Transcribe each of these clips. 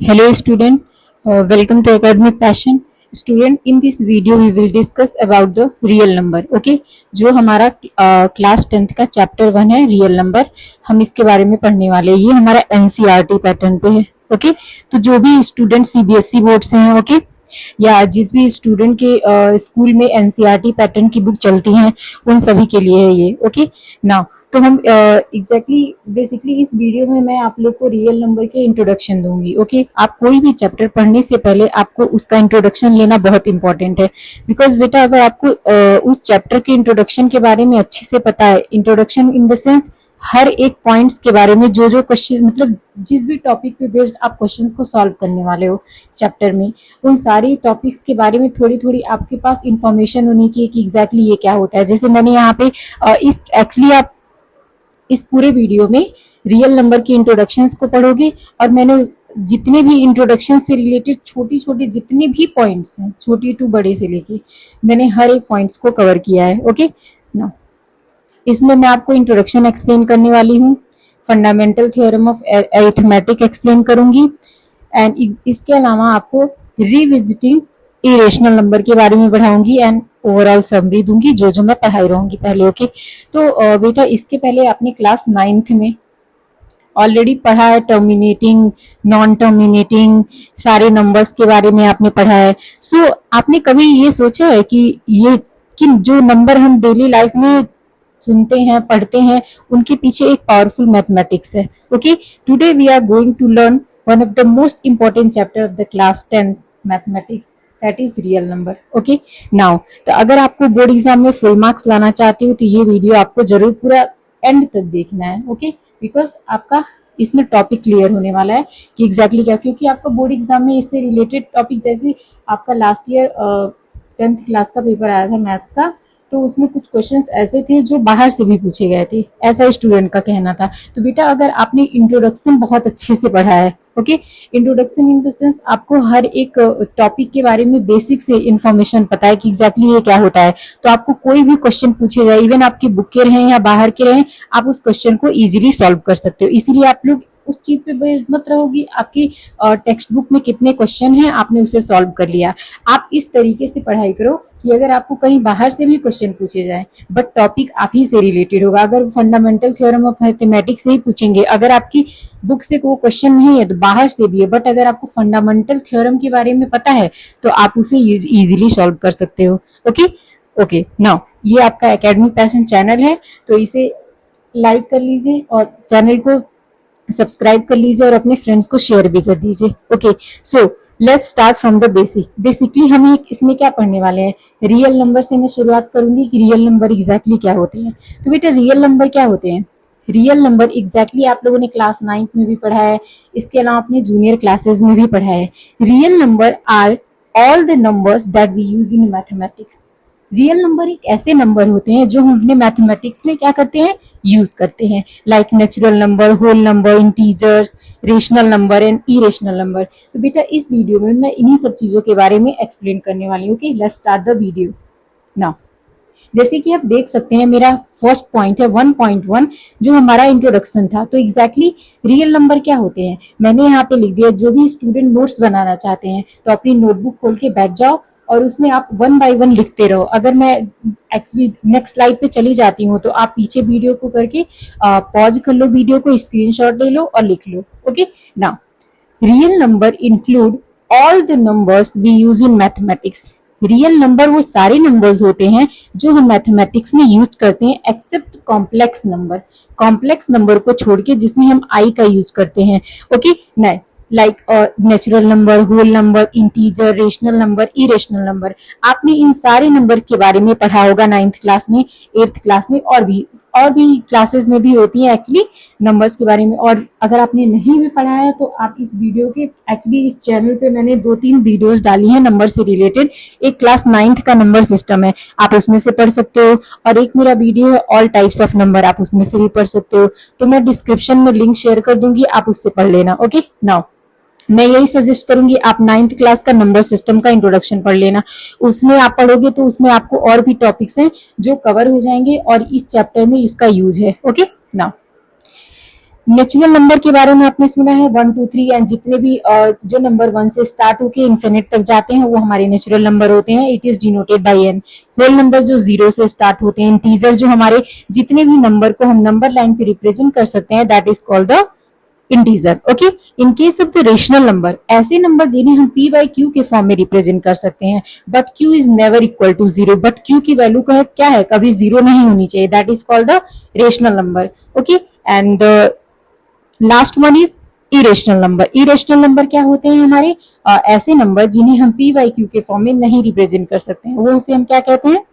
Hello student, welcome to Academic Passion. Student, in this video we will discuss about the real number. Okay, जो हमारा class 10th का chapter 1 है real number, हम इसके बारे में पढ़ने वाले हैं। ये हमारा एनसीईआरटी पैटर्न पे है। ओके, तो जो भी स्टूडेंट सीबीएसई बोर्ड से हैं, ओके, या जिस भी स्टूडेंट के स्कूल में एनसीईआरटी पैटर्न की बुक चलती हैं, उन सभी के लिए है ये। ओके, नाउ तो हम बेसिकली इस वीडियो में मैं आप लोग को रियल नंबर के इंट्रोडक्शन दूंगी। ओके, आप कोई भी चैप्टर पढ़ने से पहले आपको उसका इंट्रोडक्शन लेना बहुत इंपॉर्टेंट है, बिकॉज बेटा अगर आपको उस चैप्टर के इंट्रोडक्शन के बारे में अच्छे से पता है, इंट्रोडक्शन इन द सेंस हर एक पॉइंट्स के बारे में, जो जो क्वेश्चन मतलब जिस भी टॉपिक पे बेस्ड आप क्वेश्चंस को सॉल्व करने वाले हो चैप्टर में, उन सारी टॉपिक्स के बारे में थोड़ी थोड़ी आपके पास इंफॉर्मेशन होनी चाहिए कि एग्जैक्टली ये क्या होता है। जैसे मैंने यहाँ पे आप इस पूरे वीडियो में रियल नंबर के इंट्रोडक्शंस को पढ़ोगे, और मैंने जितने भी इंट्रोडक्शन से रिलेटेड छोटी छोटी जितने भी पॉइंट्स हैं, छोटी टू बड़े से लेके, मैंने हर एक पॉइंट्स को कवर किया है। ओके ना, इसमें मैं आपको इंट्रोडक्शन एक्सप्लेन करने वाली हूँ, fundamental theorem of arithmetic explain करूंगी, एंड इसके अलावा आपको रिविजिटिंग इरेशनल नंबर के बारे में पढ़ाऊंगी एंड ओवरऑल समरी दूंगी, जो जो मैं पढ़ाई रहूंगी पहले। ओके, तो बेटा इसके पहले आपने क्लास 9th में ऑलरेडी पढ़ा है, टर्मिनेटिंग, नॉन टर्मिनेटिंग, सारे नंबर्स के बारे में आपने पढ़ा है। सो आपने कभी ये सोचा है कि जो नंबर हम डेली लाइफ में सुनते हैं, पढ़ते हैं, उनके पीछे एक पावरफुल मैथमेटिक्स है। Okay, today we are going to learn one of the most important chapter of the class 10 mathematics, that is real number. Okay, now तो अगर आपको बोर्ड एग्जाम में फुल मार्क्स लाना चाहते हो तो ये वीडियो आपको जरूर पूरा एंड तक देखना है। ओके, बिकॉज आपका इसमें टॉपिक क्लियर होने वाला है कि एग्जैक्टली क्या, क्योंकि आपका बोर्ड एग्जाम में इससे रिलेटेड टॉपिक, जैसे आपका लास्ट ईयर 10th क्लास का पेपर आया था मैथ्स का, तो उसमें कुछ क्वेश्चंस ऐसे थे जो बाहर से भी पूछे गए थे, ऐसा स्टूडेंट का कहना था। तो बेटा अगर आपने इंट्रोडक्शन बहुत अच्छे से पढ़ा है, okay, introduction in the sense आपको हर एक टॉपिक के बारे में बेसिक से इंफॉर्मेशन पता है कि एग्जैक्टली ये क्या होता है, तो आपको कोई भी क्वेश्चन पूछेगा, इवन आपके बुक के रहें या बाहर के रहें, आप उस क्वेश्चन को इजीली सॉल्व कर सकते हो। इसीलिए आप लोग उस चीज पे बेस्ड मत रहोगी आपकी टेक्स्ट बुक में कितने क्वेश्चन हैं, आपने उसे सॉल्व कर लिया। आप इस तरीके से पढ़ाई करो कि अगर आपको कहीं बाहर से भी क्वेश्चन पूछे जाए, बट टॉपिक आप ही से रिलेटेड होगा। अगर फंडामेंटल थ्योरम ऑफ मैथमेटिक्स से ही पूछेंगे, अगर आपकी बुक से वो क्वेश्चन नहीं है तो बाहर से भी है, बट अगर आपको फंडामेंटल थ्योरम के बारे में पता है तो आप उसे इजीली सॉल्व कर सकते हो। ओके ओके, नाउ ये आपका एकेडमिक पैशन चैनल है, तो इसे लाइक कर लीजिए और चैनल को सब्सक्राइब कर लीजिए और अपने फ्रेंड्स को शेयर भी कर दीजिए। Okay, so let's start from the basically हम इसमें क्या पढ़ने वाले हैं, रियल नंबर से मैं शुरुआत करूंगी कि रियल नंबर एग्जैक्टली क्या होते हैं। तो बेटा रियल नंबर क्या होते हैं, रियल नंबर एग्जैक्टली आप लोगों ने क्लास 9th में भी पढ़ा है, इसके अलावा आपने जूनियर क्लासेस में भी पढ़ा है। Real number are all the numbers that we use in mathematics. Real number एक ऐसे नंबर होते हैं जो हम अपने मैथमेटिक्स में क्या करते हैं, यूज करते हैं, like natural number, whole number, integers, rational number and irrational number. तो बेटा इस वीडियो में मैं इन्हीं सब चीजों के बारे में एक्सप्लेन करने वाली हूँ। Okay, let's start the video now. जैसे कि आप देख सकते हैं, मेरा फर्स्ट पॉइंट है 1.1 जो हमारा इंट्रोडक्शन था। तो एग्जैक्टली रियल नंबर क्या होते हैं मैंने यहाँ पे लिख दिया। जो भी स्टूडेंट नोट्स बनाना चाहते हैं तो अपनी नोटबुक खोल के बैठ जाओ और उसमें आप 1 बाय 1 लिखते रहो। अगर मैं एक्चुअली नेक्स्ट स्लाइड पे चली जाती हूँ तो आप पीछे वीडियो को करके पॉज कर लो, वीडियो को स्क्रीनशॉट ले लो और लिख लो। Okay, now real number include all the numbers we use in mathematics. Real number वो सारे नंबर्स होते हैं जो हम मैथमेटिक्स में यूज करते हैं, except complex number. Complex number को छोड़ के जिसमें हम आई का यूज करते हैं। ओके, नहीं like natural number, whole number, integer, rational number, irrational number. आपने इन सारे नंबर के बारे में पढ़ा होगा 9th क्लास में, 8th क्लास में, और भी क्लासेस में भी होती है एक्चुअली नंबर्स के बारे में। और अगर आपने नहीं भी पढ़ा है तो आप इस वीडियो के एक्चुअली इस चैनल पे मैंने 2-3 वीडियोस डाली हैं नंबर से रिलेटेड। एक क्लास 9th का नंबर सिस्टम है, आप उसमें से पढ़ सकते हो, और एक मेरा वीडियो है ऑल टाइप्स ऑफ नंबर, आप उसमें से भी पढ़ सकते हो। तो मैं डिस्क्रिप्शन में लिंक शेयर कर दूंगी, आप उससे पढ़ लेना। ओके, नाउ मैं यही सजेस्ट करूंगी आप 9th क्लास का नंबर सिस्टम का इंट्रोडक्शन पढ़ लेना। उसमें आप पढ़ोगे तो उसमें आपको और भी टॉपिक्स हैं जो कवर हो जाएंगे और इस चैप्टर में इसका यूज है। ओके, नाउ नेचुरल नंबर के बारे में आपने सुना है 1 2 3 एंड जितने भी जो नंबर 1 से स्टार्ट होके इन्फिनिट तक जाते हैं वो हमारे नेचुरल नंबर होते हैं। It is denoted by N. Whole number जो 0 से स्टार्ट होते हैं, इंटीजर जो हमारे जितने भी नंबर को हम नंबर लाइन पे रिप्रेजेंट कर सकते हैं, that is called the integer. Okay, in case of the rational number, ऐसे नंबर जिन्हें हम p बाई क्यू के फॉर्म में रिप्रेजेंट कर सकते हैं, but q is never equal to 0, but q की वैल्यू का क्या है, कभी 0 नहीं होनी चाहिए, that is called the rational number. Okay, and last one is irrational number. Irrational number क्या होते हैं हमारे, ऐसे नंबर जिन्हें हम p बाई क्यू के फॉर्म में नहीं रिप्रेजेंट कर सकते हैं, वो उसे हम क्या कहते हैं,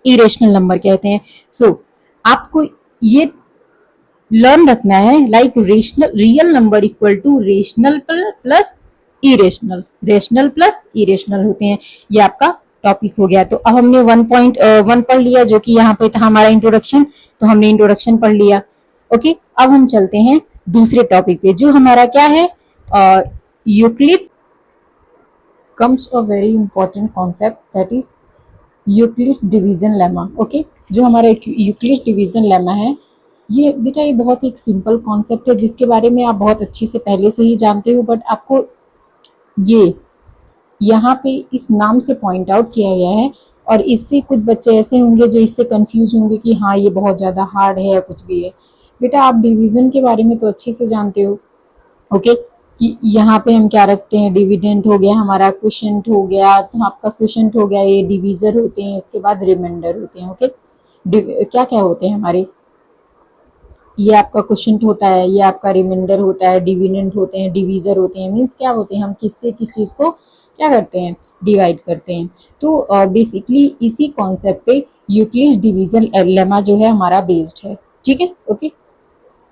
इरेशनल नंबर कहते हैं। सो आपको ये लर्न रखना है, like rational real number equal to rational plus irrational, rational plus irrational होते हैं। ये आपका टॉपिक हो गया। तो अब हमने 1.1 पढ़ लिया, जो कि यहाँ पे था हमारा इंट्रोडक्शन, तो हमने इंट्रोडक्शन पढ़ लिया। ओके, अब हम चलते हैं दूसरे टॉपिक पे, जो हमारा क्या है, Euclid comes a very important concept, that is Euclid's division lemma. Okay, जो हमारा यूक्लिड्स डिवीजन लेमा है, ये बेटा ये बहुत एक सिंपल कॉन्सेप्ट है जिसके बारे में आप बहुत अच्छी से पहले से ही जानते हो, बट आपको ये यहाँ पे इस नाम से पॉइंट आउट किया गया है, और इससे कुछ बच्चे ऐसे होंगे जो इससे कंफ्यूज होंगे कि हाँ ये बहुत ज़्यादा हार्ड है या कुछ भी है। बेटा आप डिवीजन के बारे में तो अच्छे से जानते हो। ओके, कि यहाँ पे हम क्या रखते हैं, डिविडेंट हो गया हमारा, क्वोशिएंट हो गया, तो आपका क्वोशिएंट हो गया, ये डिवीजर होते हैं, इसके बाद रिमाइंडर होते हैं। ओके, क्या क्या होते हैं हमारे, ये आपका क्वोशिएंट होता है, ये आपका रिमाइंडर होता है, डिविडेंट होते हैं, डिवीजर होते हैं, मीन्स क्या होते हैं, हम किससे किस चीज़ को क्या करते हैं, डिवाइड करते हैं। तो बेसिकली इसी कॉन्सेप्ट पे यूक्लिड्स डिवीजन लेमा जो है हमारा बेस्ड है। ठीक है, ओके,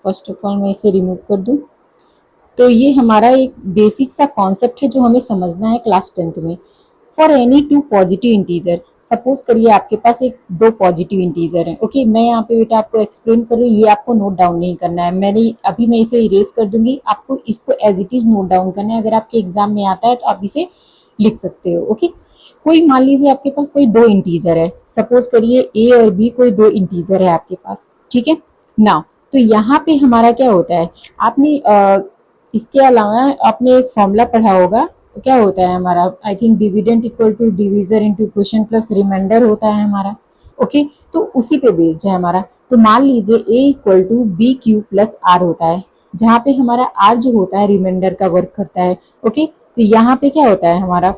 फर्स्ट ऑफ ऑल मैं इसे रिमूव कर दूं। तो ये हमारा एक बेसिक सा कॉन्सेप्ट है जो हमें समझना है क्लास 10th में। For any two positive integer, suppose करिए आपके पास एक दो पॉजिटिव इंटीजर है। ओके, मैं यहाँ पे बेटा आपको एक्सप्लेन कर रही हूँ, ये आपको नोट डाउन नहीं करना है, मैं इसे इरेज कर दूंगी, आपको इसको as it is note down करना है। अगर आपके एग्जाम में आता है तो आप इसे लिख सकते हो। ओके, कोई मान लीजिए आपके पास कोई दो इंटीजर है, सपोज करिए ए और बी कोई दो इंटीजर है आपके पास। ठीक है ना, तो यहाँ पे हमारा क्या होता है, आपने इसके अलावा आपने एक फॉर्मूला पढ़ा होगा, तो क्या होता है हमारा, I think dividend equal to divisor into quotient plus remainder होता है हमारा। ओके, तो उसी पे बेस्ड है हमारा। तो मान लीजिए A equal to B Q plus R होता है, जहाँ पे हमारा आर जो होता है रिमाइंडर का वर्क करता है। ओके, तो यहाँ पे क्या होता है हमारा,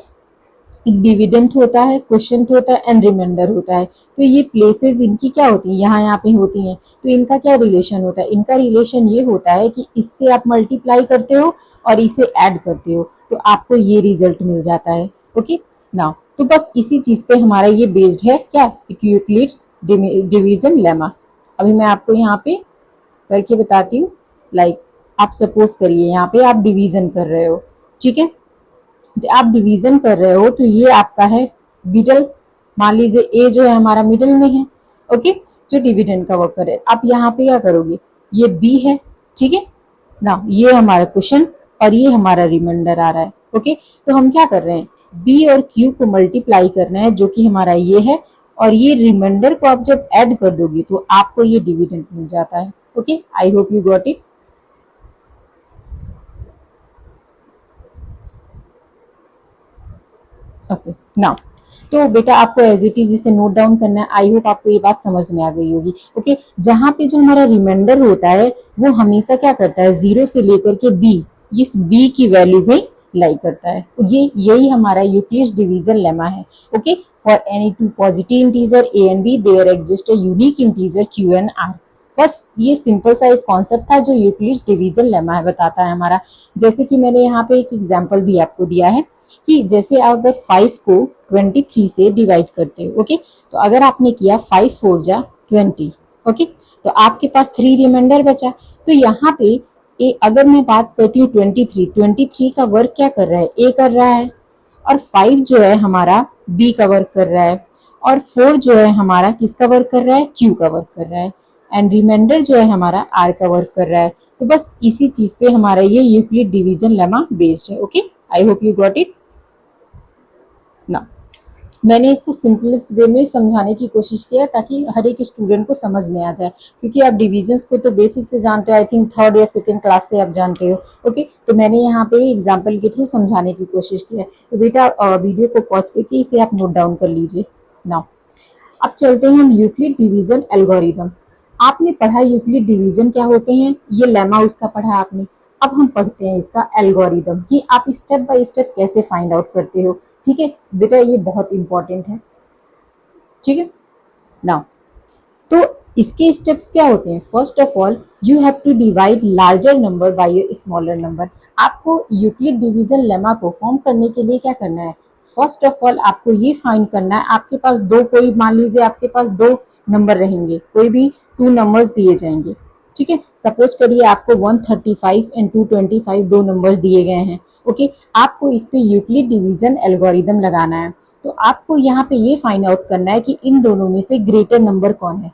एक डिविडेंट होता है, क्वोशिएंट होता है एंड रिमाइंडर होता है। तो ये प्लेसेस इनकी क्या होती है, यहाँ पे होती हैं। तो इनका क्या रिलेशन होता है, इनका रिलेशन ये होता है कि इससे आप मल्टीप्लाई करते हो और इसे ऐड करते हो, तो आपको ये रिजल्ट मिल जाता है। ओके ना, तो बस इसी चीज पे हमारा ये बेस्ड है, क्या, यूक्लिड्स डिवीजन लेमा। अभी मैं आपको यहाँ पे करके बताती हूँ। लाइक आप सपोज करिए यहाँ पे आप डिवीजन कर रहे हो, ठीक है, आप डिवीजन कर रहे हो, तो ये आपका है मिडल, मान लीजिए ए जो है हमारा मिडल में है। ओके, जो डिविडेंड का वर्क करे, आप यहाँ पे क्या करोगे, ये बी है, ठीक है ना, ये हमारा क्वेश्चन और ये हमारा रिमाइंडर आ रहा है। ओके, तो हम क्या कर रहे हैं, बी और क्यू को मल्टीप्लाई करना है, जो कि हमारा ये है, और ये रिमाइंडर को आप जब ऐड कर दोगे तो आपको ये डिविडेंड मिल जाता है। Okay, I hope you got it. Okay now, तो बेटा आपको एज इट इज इसे नोट डाउन करना है। आई होप आपको ये बात समझ में आ गई होगी। ओके, जहां पे जो हमारा रिमाइंडर होता है वो हमेशा क्या करता है, 0 से लेकर के बी, इस बी की वैल्यू में लाई करता है। ये यही हमारा यूक्लिड्स डिवीजन लेमा है। Okay, for any two positive integer a and b there exist a unique integer q and r. बस ये सिंपल सा एक कॉन्सेप्ट था जो यूक्लिड्स डिवीजन लेमा है बताता है हमारा। जैसे कि मैंने यहाँ पे एक एग्जाम्पल भी आपको दिया है कि जैसे अगर 5 को 23 से डिवाइड करते हो। ओके, तो अगर आपने किया 5 4 जा 20, ओके, तो आपके पास 3 रिमाइंडर बचा। तो यहाँ पे अगर मैं बात करती हूँ 23 का वर्क क्या कर रहा है, ए कर रहा है, और 5 जो है हमारा बी का वर्क कर रहा है, और 4 जो है हमारा किसका वर्क कर रहा है, क्यू का वर्क कर रहा है, एंड रिमाइंडर जो है हमारा आर का वर्क कर रहा है। तो बस इसी चीज पे हमारा ये यूक्लिड डिवीजन लेमा बेस्ड है। Okay, I hope you got it. ना मैंने इसको सिंपलेस्ट वे में समझाने की कोशिश किया ताकि हर एक स्टूडेंट को समझ में आ जाए, क्योंकि आप डिविजन्स को तो बेसिक से जानते हो, आई थिंक थर्ड या सेकंड क्लास से आप जानते हो। ओके, तो मैंने यहाँ पे एग्जाम्पल के थ्रू समझाने की कोशिश की है। तो बेटा वीडियो को पॉज करके इसे आप नोट डाउन कर लीजिए। नाउ अब चलते हैं हम यूक्लिड डिवीजन एल्गोरिदम। आपने पढ़ा यूक्लिड डिवीजन क्या होते हैं, ये लेमा उसका पढ़ा आपने। अब हम पढ़ते हैं इसका एल्गोरिदम कि आप स्टेप बाय स्टेप कैसे फाइंड आउट करते हो। ठीक है बेटा, ये बहुत इंपॉर्टेंट है। ठीक है नाउ, तो इसके स्टेप्स क्या होते हैं। First of all you have to divide larger number by a smaller number. आपको यूक्लिड डिवीजन लेमा को फॉर्म करने के लिए क्या करना है, फर्स्ट ऑफ ऑल आपको ये फाइंड करना है, आपके पास दो, कोई मान लीजिए आपके पास दो नंबर रहेंगे, कोई भी टू नंबर्स दिए जाएंगे। ठीक है, सपोज करिए आपको 135 एंड 225 दो नंबर्स दिए गए हैं। ओके, आपको इस पे यूक्लिड डिवीजन एल्गोरिदम लगाना है। तो आपको यहाँ पे ये फाइंड आउट करना है कि इन दोनों में से ग्रेटर नंबर कौन है।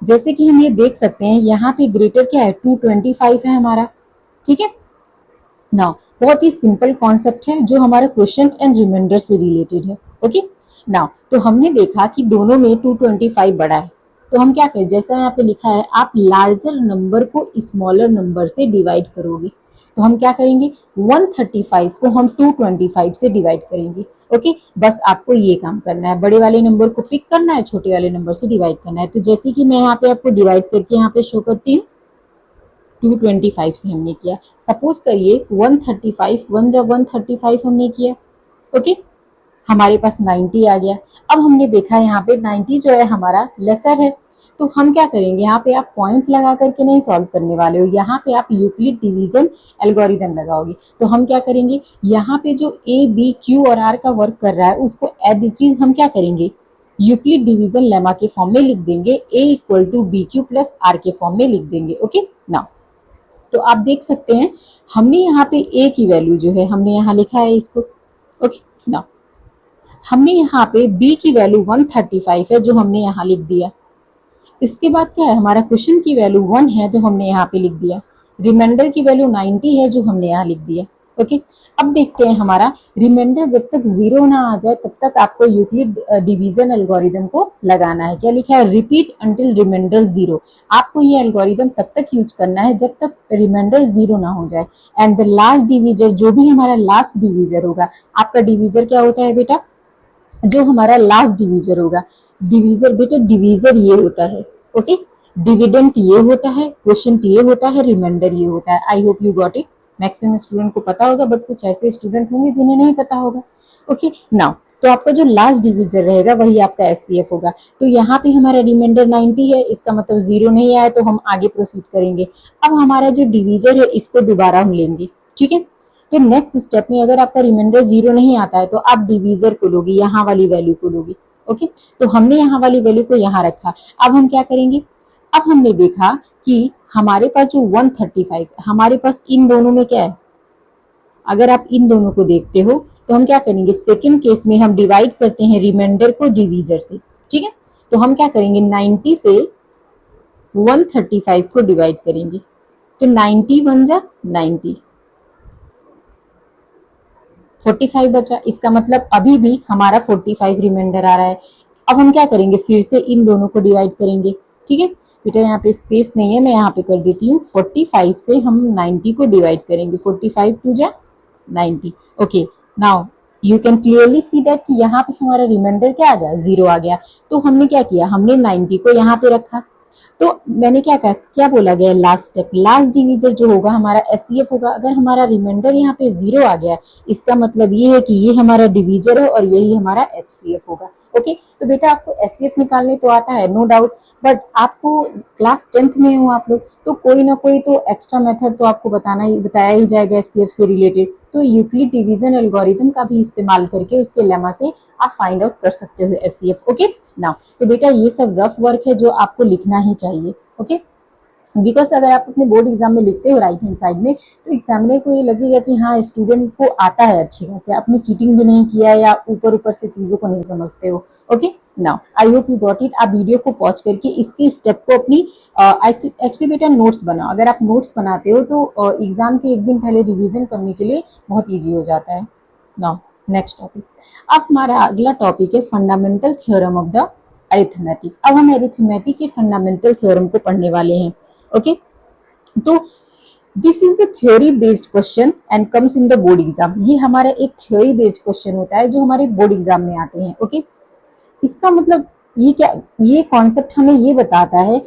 जैसे कि हम ये देख सकते हैं यहाँ पे ग्रेटर क्या है, 225 है हमारा। ठीक है नाउ, बहुत ही सिंपल कॉन्सेप्ट है जो हमारा क्वेश्चन एंड रिमाइंडर से रिलेटेड है। ओके नाउ, तो हमने देखा कि दोनों में 225 बड़ा है, तो हम क्या करें, जैसा यहाँ पे लिखा है आप लार्जर नंबर को स्मॉलर नंबर से डिवाइड करोगे। तो हम क्या करेंगे, 135 को हम 225 से डिवाइड करेंगे। ओके, बस आपको ये काम करना है, बड़े वाले नंबर को पिक करना है, छोटे वाले नंबर से डिवाइड करना है। तो जैसे कि मैं यहाँ पे आपको डिवाइड करके यहाँ पे शो करती हूँ, 225 से हमने किया। सपोज करिए 135 1 जब 135 हमने किया। ओके, हमारे पास 90 आ गया। अब हमने देखा यहाँ पे 90 जो है हमारा लेसर है, तो हम क्या करेंगे, यहाँ पे आप पॉइंट लगा करके नहीं सॉल्व करने वाले हो, यहाँ पे आप यूक्लिड डिवीजन एल्गोरिदम लगाओगे। तो हम क्या करेंगे, यहाँ पे जो ए बी क्यू और आर का वर्क कर रहा है उसको एज इट इज हम क्या करेंगे, यूक्लिड डिवीजन लेमा के फॉर्म में लिख देंगे, A equal to B Q plus R के फॉर्म में लिख देंगे। ओके नाउ, तो आप देख सकते हैं हमने यहाँ पे ए की वैल्यू जो है हमने यहाँ लिखा है इसको। ओके नाउ, हमने यहाँ पे बी की वैल्यू 135 है जो हमने यहाँ लिख दिया। इसके बाद क्या है, हमारा क्वेश्चन की वैल्यू 1 है जो हमने यहाँ पे लिख दिया। रिमाइंडर की वैल्यू 90 है जो हमने यहाँ लिख दिया। ओके, अब देखते हैं हमारा रिमाइंडर जब तक 0 ना आ जाए तब तक आपको यूक्लिड डिवीजन एल्गोरिदम को लगाना है। क्या लिखा है, रिपीट अंटिल रिमाइंडर 0। आपको ये एल्गोरिदम तब तक यूज करना है जब तक रिमाइंडर 0 ना हो जाए। एंड द लास्ट डिवीजर, जो भी हमारा लास्ट डिवीजर होगा, आपका डिवीजर क्या होता है बेटा, जो हमारा लास्ट डिवीजर होगा, डिवीजर बेटा डिवीजर ये होता है। ओके, डिविडेंट ये होता है, क्वोशिएंट ये होता है, रिमाइंडर ये होता है। आई hope you got it. Maximum student को पता होगा, बट कुछ ऐसे स्टूडेंट होंगे जिन्हें नहीं पता होगा। ओके नाउ, तो आपका जो लास्ट डिवीजर रहेगा वही आपका एचसीएफ होगा। तो यहाँ पे हमारा रिमाइंडर 90 है, इसका मतलब 0 नहीं आया, तो हम आगे प्रोसीड करेंगे। अब हमारा जो डिवीजर है इसको दोबारा हम लेंगे। ठीक है, तो नेक्स्ट स्टेप में अगर आपका रिमाइंडर 0 नहीं आता है तो आप डिवीजर को लोगे, यहाँ वाली वैल्यू को लोगे। ओके, तो हमने यहाँ वाली वैल्यू को यहाँ रखा। अब हम क्या करेंगे, अब हमने देखा कि हमारे पास जो 135, हमारे पास इन दोनों में क्या है, अगर आप इन दोनों को देखते हो तो हम क्या करेंगे, सेकंड केस में हम डिवाइड करते हैं रिमाइंडर को डिवीजर से। ठीक है, तो हम क्या करेंगे, 90 से 135 को डिवाइड करेंगे। तो 90 1 जा 90, 45 बचा। इसका मतलब अभी भी हमारा 45 रिमाइंडर आ रहा है। अब हम क्या करेंगे, फिर से इन दोनों को डिवाइड करेंगे। ठीक है बेटा, यहाँ पे स्पेस नहीं है, मैं यहाँ पे कर देती हूँ। 45 से हम 90 को डिवाइड करेंगे। 45 2 जा 90। Okay now you can clearly see that कि यहाँ पे हमारा रिमाइंडर क्या आ गया, 0 आ गया। तो हमने क्या किया, हमने 90 को यहाँ पे रखा। तो मैंने क्या कहा, क्या बोला गया, लास्ट स्टेप, लास्ट डिवीजर जो होगा हमारा एचसीएफ होगा। अगर हमारा रिमाइंडर यहाँ पे 0 आ गया, इसका मतलब ये है कि ये हमारा डिवीजर है और यही हमारा एचसीएफ होगा। ओके, तो बेटा आपको एचसीएफ निकालने तो आता है, नो डाउट, बट आपको क्लास 10th में हो आप लोग, तो कोई ना कोई तो एक्स्ट्रा मेथड तो आपको बताया ही जाएगा एचसीएफ से रिलेटेड। तो यूक्लिड डिवीजन एल्गोरिथम का भी इस्तेमाल करके उसके लेमा से आप फाइंड आउट कर सकते हो एचसीएफ। ओके नाउ, तो बेटा ये सब रफ वर्क है जो आपको लिखना ही चाहिए। ओके, बिकॉज अगर आप अपने बोर्ड एग्जाम में लिखते हो राइट हैंड साइड में, तो एग्जामिनर को ये लगेगा कि हाँ स्टूडेंट को आता है अच्छी खासे, आपने चीटिंग भी नहीं किया या ऊपर ऊपर से चीजों को नहीं समझते हो। Okay now I hope you got it. आप वीडियो को पॉज करके इसके स्टेप को अपनी एक्चुअली बेटा नोट्स बनाओ। अगर आप नोट्स बनाते हो तो एग्जाम के एक दिन पहले रिविजन करने के लिए बहुत ईजी हो जाता है। Now next topic. अब हमारा अगला टॉपिक है fundamental theorem of the arithmetic. अब हम अरिथमेटिक के फंडामेंटल थ्योरम को पढ़ने वाले हैं। ओके, तो this is the theory based question and comes in the board exam. ये हमारा एक थ्योरी बेस्ड क्वेश्चन होता है जो हमारे बोर्ड एग्जाम में आते हैं। ओके, इसका मतलब ये क्या, ये कॉन्सेप्ट हमें ये बताता है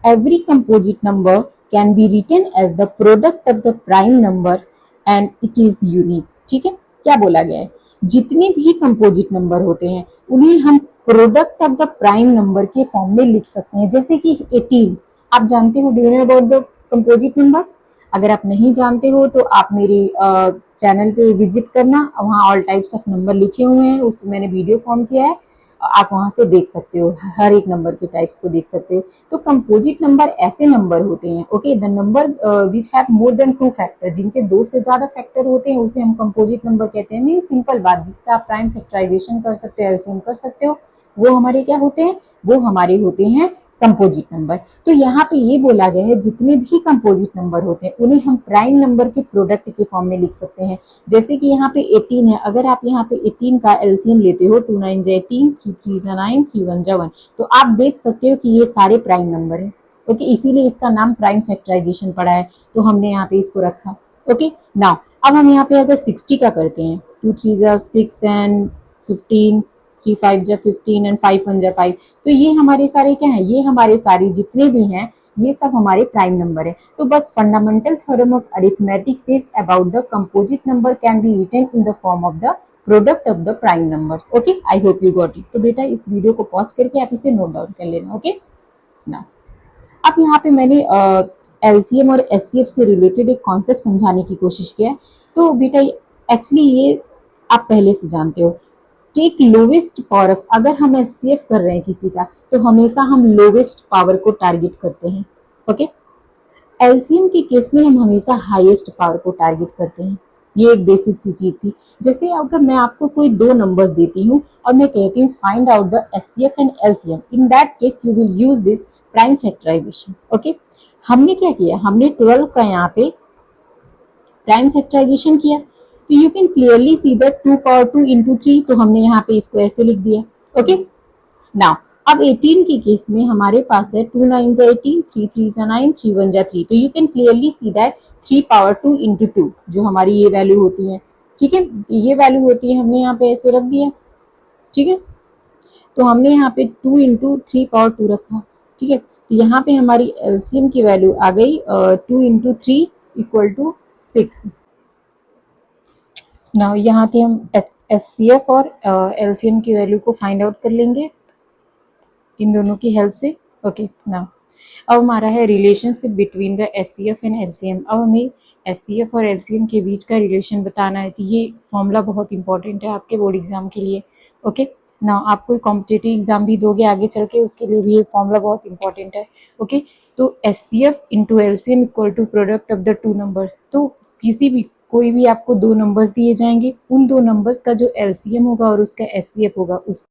every composite number can be written as the product of the prime number and it is unique. ठीक है, क्या बोला गया है, जितने भी कंपोजिट नंबर होते हैं उन्हें हम product of the prime number के फॉर्म में लिख सकते हैं। जैसे कि 18, आप जानते हो, do you know about the composite number? अगर आप नहीं जानते हो तो आप मेरे चैनल पे विजिट करना, वहाँ ऑल टाइप्स ऑफ नंबर लिखे हुए हैं, उस पर मैंने वीडियो फॉर्म किया है, आप वहां से देख सकते हो, हर एक नंबर के टाइप्स को देख सकते हो। तो कंपोजिट नंबर ऐसे नंबर होते हैं, okay, the number which have more than 2 factor, जिनके 2 से ज्यादा फैक्टर होते हैं उसे हम कंपोजिट नंबर कहते हैं। मीन सिंपल बात, जिसका आप प्राइम फैक्टराइजेशन कर सकते हो, एलसीएम कर सकते हो, वो हमारे क्या होते हैं, वो हमारे होते हैं कंपोजिट नंबर। तो यहाँ पे ये बोला गया है जितने भी कंपोजिट नंबर होते हैं उन्हें हम प्राइम नंबर के प्रोडक्ट के फॉर्म में लिख सकते हैं। जैसे कि यहाँ पे 18 है, अगर आप यहाँ पे 18 का एलसीएम लेते हो, 2 9 जा 18, 3 3 जा 9, 3 1 जा 1, तो आप देख सकते हो कि ये सारे प्राइम नंबर है। ओके, इसीलिए इसका नाम प्राइम फैक्टराइजेशन पड़ा है, तो हमने यहाँ पे इसको रखा। ओके, नाउ अब हम यहाँ पे अगर 60 का करते हैं, 2 3 जा 6 एंड 15, 3 5 जा 15 एंड 5 1 जा 5, तो ये हमारे सारे क्या है, ये हमारे सारे जितने भी हैं ये सब हमारे प्राइम नंबर है। तो बस fundamental theorem of arithmetic says about the composite number can be written in the form of the product of the prime numbers. Okay, I hope you got it. तो बेटा इस वीडियो को pause करके आप इसे नोट डाउन कर लेना। Okay, ना अब यहाँ पे मैंने एलसीएम और एचसीएफ से रिलेटेड एक कॉन्सेप्ट समझाने की कोशिश किया है। तो बेटा एक्चुअली ये आप पहले से जानते हो, टेक लोवेस्ट पावर ऑफ, अगर हम एचसीएफ कर रहे हैं किसी का तो हमेशा हम लोवेस्ट पावर को टारगेट करते हैं। ओके, एलसीएम के केस में हम हमेशा हाईएस्ट पावर को टारगेट करते हैं। ये एक बेसिक सी चीज थी। जैसे अगर मैं आपको कोई 2 नंबर्स देती हूँ और मैं कहती हूँ find out the HCF and LCM, in that case you will use this prime factorisation. Okay, हमने क्या किया, हमने 12 का यहाँ पे प्राइम फैक्टराइजेशन किया, तो you can clearly see that 2 power 2 into 3, तो हमने यहाँ पे इसको ऐसे लिख दिया। ओके, नाउ अब 18 के केस में हमारे पास है 2 9 जा 18, 3 3 जा 9, 3 1 जा 3, तो you can clearly see that 3 power 2 into 2 जो हमारी ये वैल्यू होती है। ठीक है, ये वैल्यू होती है, हमने यहाँ पे ऐसे रख दिया। ठीक है, तो हमने यहाँ पे 2 इंटू 3 पावर 2 रखा। ठीक है, तो यहाँ पे हमारी एलसीएम की वैल्यू आ गई 2 इंटू 3 इक्वल टू 6। नाउ यहाँ पे हम एचसीएफ और एलसीएम की वैल्यू को फाइंड आउट कर लेंगे इन दोनों की हेल्प से। ओके, नाउ अब हमारा है relationship between the HCF and LCM. अब हमें एचसीएफ और एलसीएम के बीच का रिलेशन बताना है, तो ये फॉर्मूला बहुत इंपॉर्टेंट है आपके बोर्ड एग्जाम के लिए। ओके, नाउ आप कोई कॉम्पिटेटिव एग्जाम भी दोगे आगे चल के, उसके लिए भी ये फॉर्मूला बहुत इंपॉर्टेंट है। ओके, तो HCF into LCM equal to product of the 2 number. तो किसी भी, कोई भी आपको 2 नंबर्स दिए जाएंगे, उन 2 नंबर्स का जो एलसीएम होगा और उसका एचसीएफ होगा उस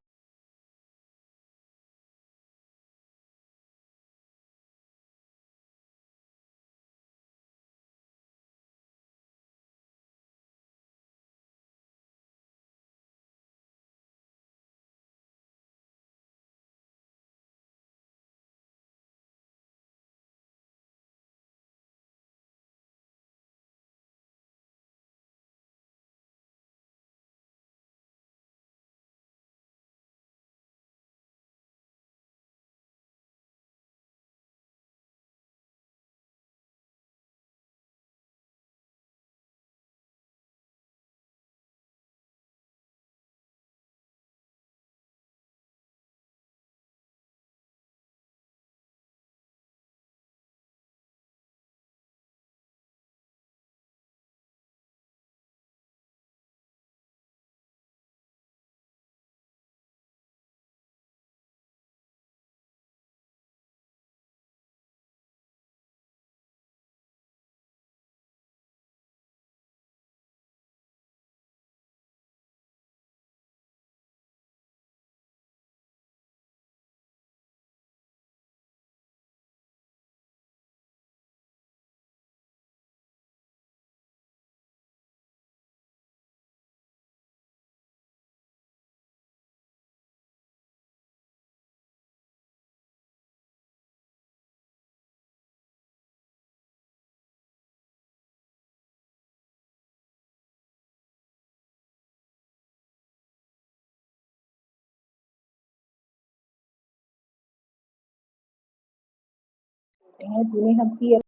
सकते हैं, जिन्हें हम पी एलसीएम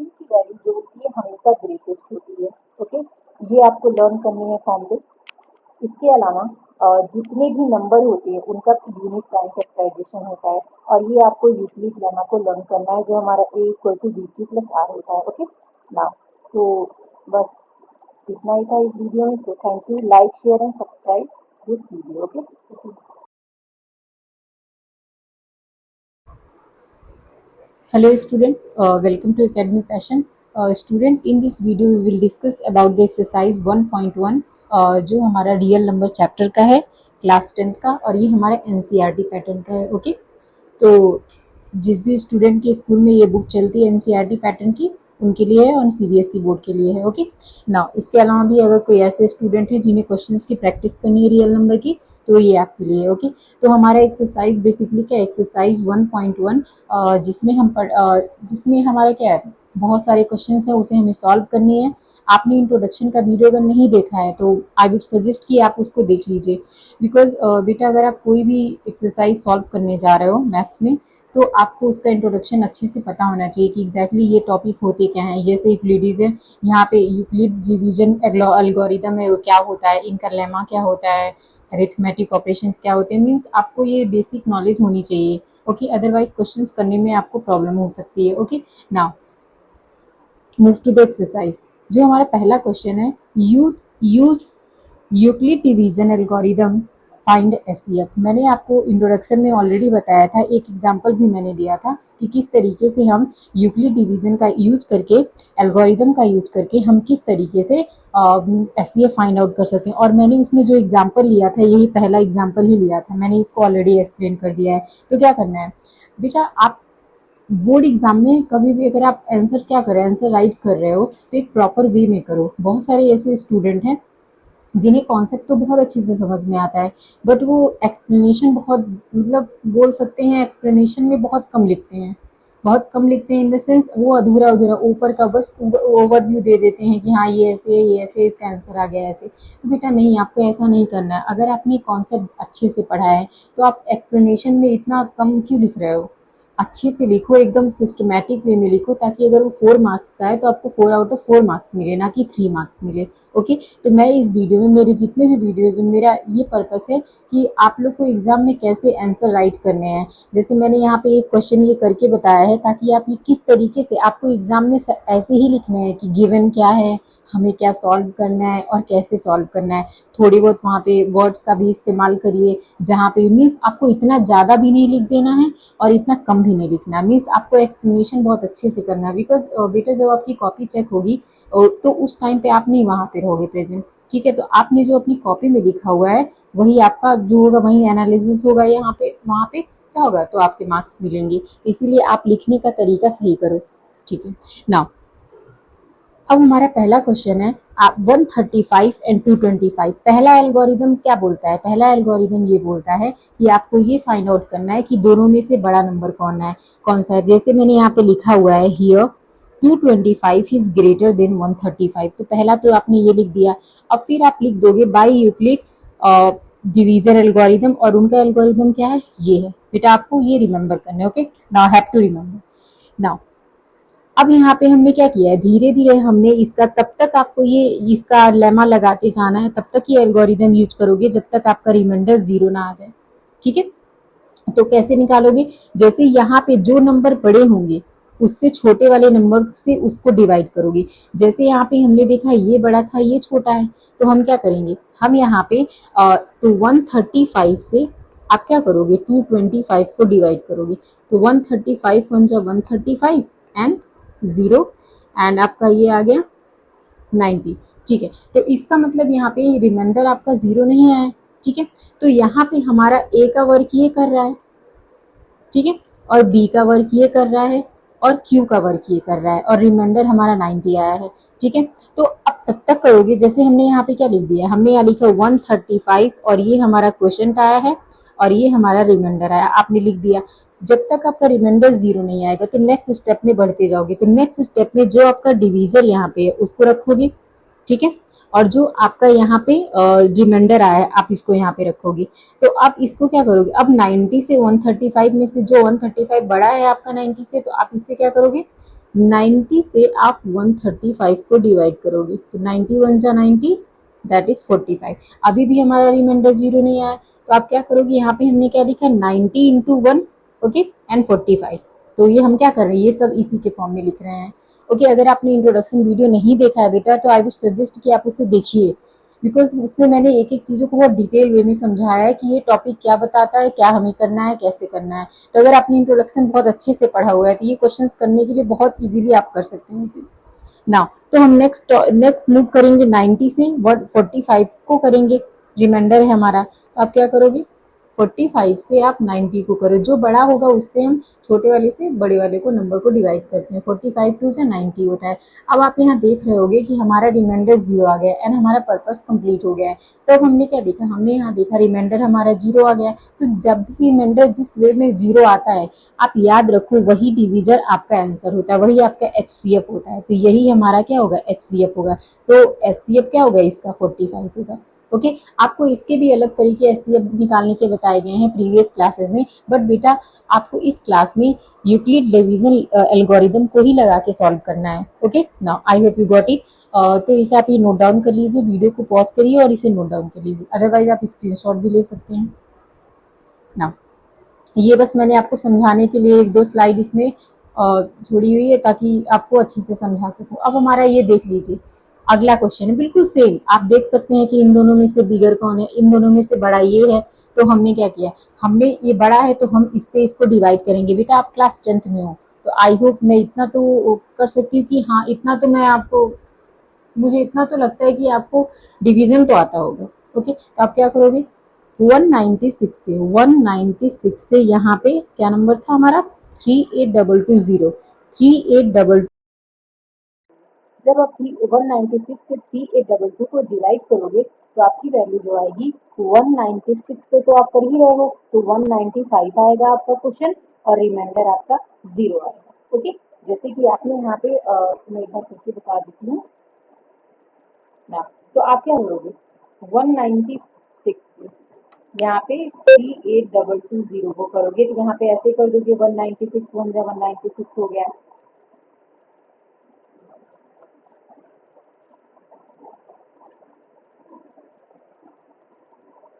की वैल्यू जो होती है हमेशा ग्रेटेस्ट होती है। ओके, ये आपको लर्न करनी है फॉर्मूले। इसके अलावा जितने भी नंबर होते हैं उनका यूनिक टाइम फैक्टराइजेशन होता है, और ये आपको यूक्लिड लेमा को लर्न करना है, जो हमारा A equal to B Q plus R होता है। ओके ना, तो बस इतना ही था इस वीडियो में। तो thank you, like share and subscribe this video. Okay, hello student, welcome to academic passion. Student, in this video we will discuss about the exercise 1.1, जो हमारा रियल नंबर चैप्टर का है, क्लास 10th का, और ये हमारा एनसीईआरटी पैटर्न का है। ओके, तो जिस भी स्टूडेंट के स्कूल में ये बुक चलती है एनसीईआरटी पैटर्न की, उनके लिए है, और सीबीएसई बोर्ड के लिए है। ओके ना, इसके अलावा भी अगर कोई ऐसे स्टूडेंट है जिन्हें क्वेश्चंस की प्रैक्टिस करनी है रियल नंबर की, तो ये आपके लिए है। ओके, तो हमारा एक्सरसाइज बेसिकली क्या, एक्सरसाइज 1.1, जिसमें हमारा क्या है, बहुत सारे क्वेश्चंस है, उसे हमें सॉल्व करनी है। आपने इंट्रोडक्शन का वीडियो अगर नहीं देखा है तो आई वुड सजेस्ट कि आप उसको देख लीजिए, बिकॉज बेटा अगर आप कोई भी एक्सरसाइज सॉल्व करने जा रहे हो मैथ्स में, तो आपको उसका इंट्रोडक्शन अच्छे से पता होना चाहिए कि एग्जैक्टली ये टॉपिक होते क्या हैं। जैसे यूक्लिडीज है, यहाँ पे यूक्लिड डिवीजन एल्गोरिदम है, वो क्या होता है, इनका लेमा क्या होता है, अरिथमेटिक ऑपरेशंस क्या होते हैं, मीन्स आपको ये बेसिक नॉलेज होनी चाहिए। ओके, अदरवाइज क्वेश्चंस करने में आपको प्रॉब्लम हो सकती है। Okay, now move to the exercise. जो हमारा पहला क्वेश्चन है, you use Euclid division algorithm find SEF. मैंने आपको इंट्रोडक्शन में ऑलरेडी बताया था, एक एग्जांपल भी मैंने दिया था कि किस तरीके से हम यूक्लिड डिवीजन का यूज करके, एल्गोरिदम का यूज करके हम किस तरीके से एसईएफ फाइंड आउट कर सकते हैं। और मैंने उसमें जो एग्जांपल लिया था, यही पहला एग्जांपल ही लिया था, मैंने इसको ऑलरेडी एक्सप्लेन कर दिया है। तो क्या करना है बेटा, आप बोर्ड एग्जाम में कभी भी अगर आप आंसर क्या करें, आंसर राइट कर रहे हो, तो एक प्रॉपर वे में करो। बहुत सारे ऐसे स्टूडेंट हैं जिन्हें कॉन्सेप्ट तो बहुत अच्छे से समझ में आता है, बट वो एक्सप्लेनेशन बहुत, मतलब बोल सकते हैं एक्सप्लेनेशन में बहुत कम लिखते हैं, बहुत कम लिखते हैं इन द सेंस वो अधूरा अधूरा ऊपर का बस ओवरव्यू दे देते हैं कि हाँ ये ऐसे है, ये ऐसे, इसका आंसर आ गया ऐसे। तो बेटा नहीं, आपको ऐसा नहीं करना है। अगर आपने कॉन्सेप्ट अच्छे से पढ़ा है तो आप एक्सप्लेनेशन में इतना कम क्यों लिख रहे हो, अच्छे से लिखो, एकदम सिस्टमैटिक वे में लिखो, ताकि अगर वो 4 मार्क्स का है तो आपको 4 आउट ऑफ 4 मार्क्स मिले, ना कि 3 मार्क्स मिले। ओके, तो मैं इस वीडियो में, मेरे जितने भी वीडियोज में, मेरा ये पर्पस है कि आप लोग को एग्जाम में कैसे आंसर राइट करने हैं। जैसे मैंने यहाँ पे एक क्वेश्चन ये करके बताया है, ताकि आप ये किस तरीके से, आपको एग्जाम में ऐसे ही लिखने हैं कि गिवन क्या है, हमें क्या सॉल्व करना है और कैसे सॉल्व करना है। थोड़ी बहुत वहाँ पे वर्ड्स का भी इस्तेमाल करिए, जहाँ पे मीन्स आपको इतना ज़्यादा भी नहीं लिख देना है और इतना कम भी नहीं लिखना, मीन्स आपको एक्सप्लेनेशन बहुत अच्छे से करना है। बिकॉज बेटा जब आपकी कॉपी चेक होगी तो उस टाइम पे आप नहीं वहाँ पे रहोगे प्रेजेंट, ठीक है। तो आपने जो अपनी कॉपी में लिखा हुआ है वही आपका जो होगा, वही एनालिसिस होगा यहाँ पे, वहाँ पे क्या होगा, तो आपके मार्क्स मिलेंगे। इसीलिए आप लिखने का तरीका सही करो, ठीक है ना। अब हमारा पहला क्वेश्चन है, आप 135 एंड 225। पहला एल्गोरिदम क्या बोलता है, पहला एल्गोरिदम ये बोलता है कि आपको ये फाइंड आउट करना है कि दोनों में से बड़ा नंबर कौन सा है। जैसे मैंने यहाँ पे लिखा हुआ है हियर 225 इज ग्रेटर देन 135, तो पहला तो आपने ये लिख दिया। अब फिर आप लिख दोगे बाय यूक्लिड डिवीजन एल्गोरिदम, और उनका एल्गोरिदम क्या है, ये है बेटा, आपको ये रिमेंबर करना है। Okay, now have to remember. Now अब यहाँ पे हमने क्या किया है, धीरे धीरे हमने इसका, तब तक आपको ये इसका लेमा लगाते जाना है, तब तक ये एल्गोरिदम यूज करोगे जब तक आपका रिमाइंडर 0 ना आ जाए, ठीक है। तो कैसे निकालोगे, जैसे यहाँ पे जो नंबर बड़े होंगे उससे छोटे वाले नंबर से उसको डिवाइड करोगे। जैसे यहाँ पे हमने देखा ये बड़ा था, ये छोटा है, तो हम क्या करेंगे, हम यहाँ पे तो 135 से आप क्या करोगे, 225 को डिवाइड करोगे। तो 135 1 जा 135 एंड 0 एंड आपका ये आ गया 90। ठीक है, तो इसका मतलब यहाँ पे रिमाइंडर आपका 0 नहीं आया। ठीक है, तो यहाँ पे हमारा ए का वर्क ये कर रहा है, ठीक है, और बी का वर्क ये कर रहा है, और क्यू का वर्क ये कर रहा है, और रिमाइंडर हमारा 90 आया है। ठीक है, तो अब तब तक करोगे जैसे हमने यहाँ पे क्या लिख दिया, हमने यहाँ लिखा 135 और ये हमारा क्वेश्चन आया है और ये हमारा रिमाइंडर आया, आपने लिख दिया। जब तक आपका रिमाइंडर 0 नहीं आएगा तो नेक्स्ट स्टेप में बढ़ते जाओगे, तो नेक्स्ट स्टेप में जो आपका डिवीजर यहाँ पे है उसको रखोगे। ठीक है, और जो आपका यहाँ पे रिमाइंडर आया है आप इसको यहाँ पे रखोगे। तो आप इसको क्या करोगे, अब 90 से 135 में से जो 135 बड़ा है आपका 90 से, तो आप इससे क्या करोगे, 90 से आप 135 को डिवाइड करोगे, तो 90 वन जा 90, दैट इज 45। अभी भी हमारा रिमाइंडर 0 नहीं आया, तो आप क्या करोगे, यहाँ पे हमने क्या लिखा, 90 इंटू 1, ओके, एंड 45। तो ये हम क्या कर रहे हैं, ये सब इसी के फॉर्म में लिख रहे हैं। ओके, अगर आपने इंट्रोडक्शन वीडियो नहीं देखा है बेटा तो आई वुड सजेस्ट कि आप उसे देखिए, बिकॉज उसमें मैंने एक एक चीज़ों को बहुत डिटेल वे में समझाया है कि ये टॉपिक क्या बताता है, क्या हमें करना है, कैसे करना है। तो अगर आपने इंट्रोडक्शन बहुत अच्छे से पढ़ा हुआ है तो ये क्वेश्चंस करने के लिए बहुत इजीली आप कर सकते हैं इसे। नाउ तो हम नेक्स्ट मूव करेंगे 90 से 145 को करेंगे, रिमाइंडर है हमारा, तो आप क्या करोगे, 45 से आप 90 को करो, जो बड़ा होगा उससे हम छोटे वाले से बड़े वाले को नंबर को डिवाइड करते हैं, 45 टू से 90 होता है। अब आप यहाँ देख रहे होगे कि हमारा रिमाइंडर 0 आ गया एंड हमारा पर्पस कंप्लीट हो गया है। तो अब हमने क्या देखा, हमने यहाँ देखा रिमाइंडर हमारा 0 आ गया है, तो जब भी रिमाइंडर जिस वे में 0 आता है आप याद रखो वही डिविजर आपका आंसर होता है, वही आपका HCF होता है, तो यही हमारा क्या होगा, HCF होगा। तो HCF क्या होगा इसका, 45 होगा। ओके, आपको इसके भी अलग तरीके एचसीएफ निकालने के बताए गए हैं प्रीवियस क्लासेस में, बट बेटा आपको इस क्लास में यूक्लिड डिवीजन एल्गोरिदम को ही लगा के सॉल्व करना है। Okay, now I hope you got it. तो इसे आप ये नोट डाउन कर लीजिए, वीडियो को पॉज करिए और इसे नोट डाउन कर लीजिए, अदरवाइज आप स्क्रीनशॉट भी ले सकते हैं। नाउ ये बस मैंने आपको समझाने के लिए एक दो स्लाइड इसमें छोड़ी हुई है ताकि आपको अच्छे से समझा सकूं। अब हमारा ये देख लीजिए, अगला क्वेश्चन है बिल्कुल सेम, आप देख सकते हैं कि इन दोनों में से बिगर कौन है, इन दोनों में से बड़ा ये है। तो हमने क्या किया, हमने ये बड़ा है तो हम इससे इसको डिवाइड करेंगे। बेटा आप क्लास 10th में हो तो आई होप मैं इतना तो कर सकती हूँ कि हाँ इतना तो मैं आपको, मुझे इतना तो लगता है कि आपको डिवीजन तो आता होगा। ओके, तो आप क्या करोगे, 196 से यहाँ पे क्या नंबर था हमारा, 3822, 3822। जब आप 196 से 3822 को डिवाइड करोगे तो आपकी वैल्यू जो आएगी 196 पे तो आप कर ही रहे हो, तो 195 आएगा आपका क्वेश्चन और रिमाइंडर आपका 0 आएगा। ओके, जैसे कि आपने यहाँ पे मैं एक बार करके बता देती हूँ ना, तो आप क्या करोगे, 196 यहाँ पे 3822 को करोगे तो यहाँ पे ऐसे कर दोगे, 196 वन जा 196 हो गया।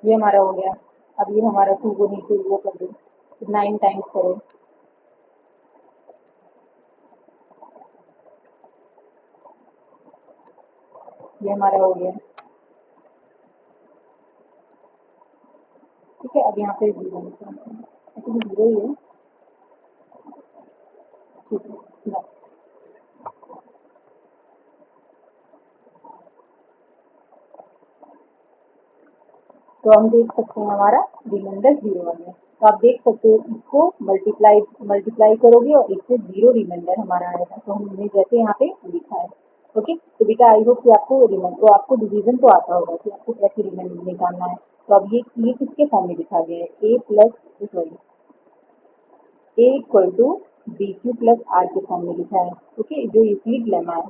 ये हमारा हो गया। अब ये हमारा 2 को नीचे वो कर दो, 9 टाइम्स करो, ये हमारा हो गया। ठीक है, अब यहाँ पे 0 ऐसे 0 ही है। ठीक है ना? तो हम देख सकते हैं हमारा रिमाइंडर 0 आ गया। तो आप देख सकते हो इसको मल्टीप्लाई मल्टीप्लाई करोगे और इससे 0 रिमाइंडर हमारा आएगा, तो हमने जैसे यहाँ पे लिखा है। ओके, तो बेटा आई होप कि आपको रिमाइंडर, तो आपको डिवीजन तो आता होगा कि आपको कैसे रिमाइंडर निकालना है। तो अब ये किसके फॉर्म में लिखा गया है, A plus sorry A equal to B Q plus R के फॉर्म में लिखा है। ओके, जो यूक्लिड लेमा है।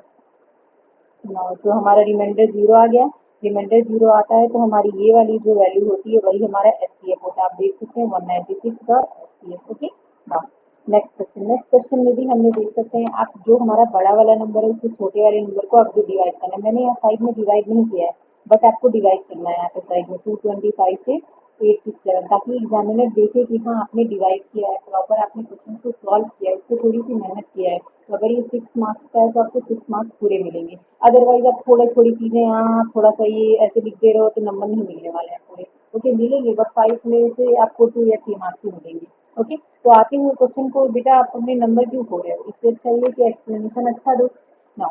तो हमारा रिमाइंडर 0 आ गया, रिमाइंडर 0 आता है तो हमारी ये वाली जो वैल्यू होती है वही हमारा एचसीएफ होता है। आप देख सकते हैं 196 का HCF. Okay, now next question में भी हमने देख सकते हैं, आप जो हमारा बड़ा वाला नंबर है उससे छोटे वाले नंबर को आपको डिवाइड करना है। मैंने यहाँ साइड में डिवाइड नहीं किया है, बट आपको डिवाइड करना है यहाँ पे साइड में 225 से 867, ताकि एग्जामिनर देखे कि हाँ आपने डिवाइड किया है, प्रॉपर आपने क्वेश्चन को सॉल्व किया है, उसको थोड़ी सी मेहनत किया है। तो अगर ये 6 मार्क्स का है तो आपको 6 मार्क्स पूरे मिलेंगे। अदरवाइज आप थोड़ा थोड़ी चीजें यहाँ थोड़ा सा ये ऐसे लिख दे रहे हो तो नंबर नहीं मिलने वाले हैं पूरे। ओके, मिलेंगे बट 5 में से आपको 2 या 3 मार्क्स ही मिलेंगे। ओके, तो आते हुए क्वेश्चन को बेटा आप अपने नंबर क्यों खो रहे हो, इससे अच्छा ये कि एक्सप्लेनेशन अच्छा दो ना।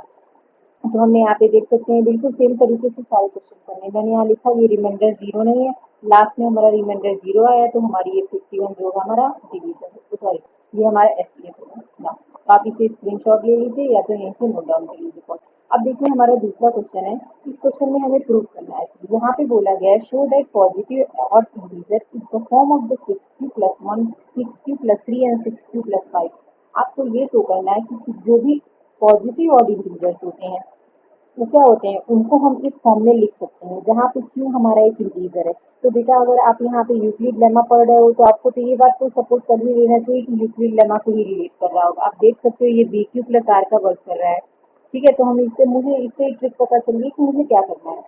तो हमने यहाँ पे देख सकते हैं बिल्कुल सेम तरीके से सारे क्वेश्चन करने। मैंने यहाँ लिखा ये रिमाइंडर जीरो नहीं है, लास्ट में हमारा रिमाइंडर जीरो आया तो हमारी ये 51 जो होगा हमारा डिवीजन है, सॉरी ये हमारा एसपीएफ होगा ना। तो आप इसे स्क्रीनशॉट ले लीजिए या तो यहीं से नोट डाउन कर लीजिए। अब देखिए हमारा दूसरा क्वेश्चन है। इस क्वेश्चन में हमें प्रूव करना है। यहाँ पे बोला गया है शो दैट पॉजिटिव और integer in the form of the 6q+1, 6q+3 and 6q+5। आपको ये शो करना है कि जो भी पॉजिटिव और इंटीजर्स होते हैं वो क्या होते हैं, उनको हम इस फॉर्म में लिख सकते हैं जहाँ पे क्यू हमारा एक इंटीजर है। तो बेटा अगर आप यहाँ पे यूक्लिड लेमा पढ़ रहे हो तो आपको तो ये बात को सपोज कर ही लेना चाहिए कि यूक्लिड लेमा से ही रिलेट कर रहा होगा। आप देख सकते हो ये बी क्यू प्लस आर का वर्क कर रहा है। ठीक है, तो हम इससे मुझे इससे ट्रिक पता चल गई कि मुझे क्या करना है।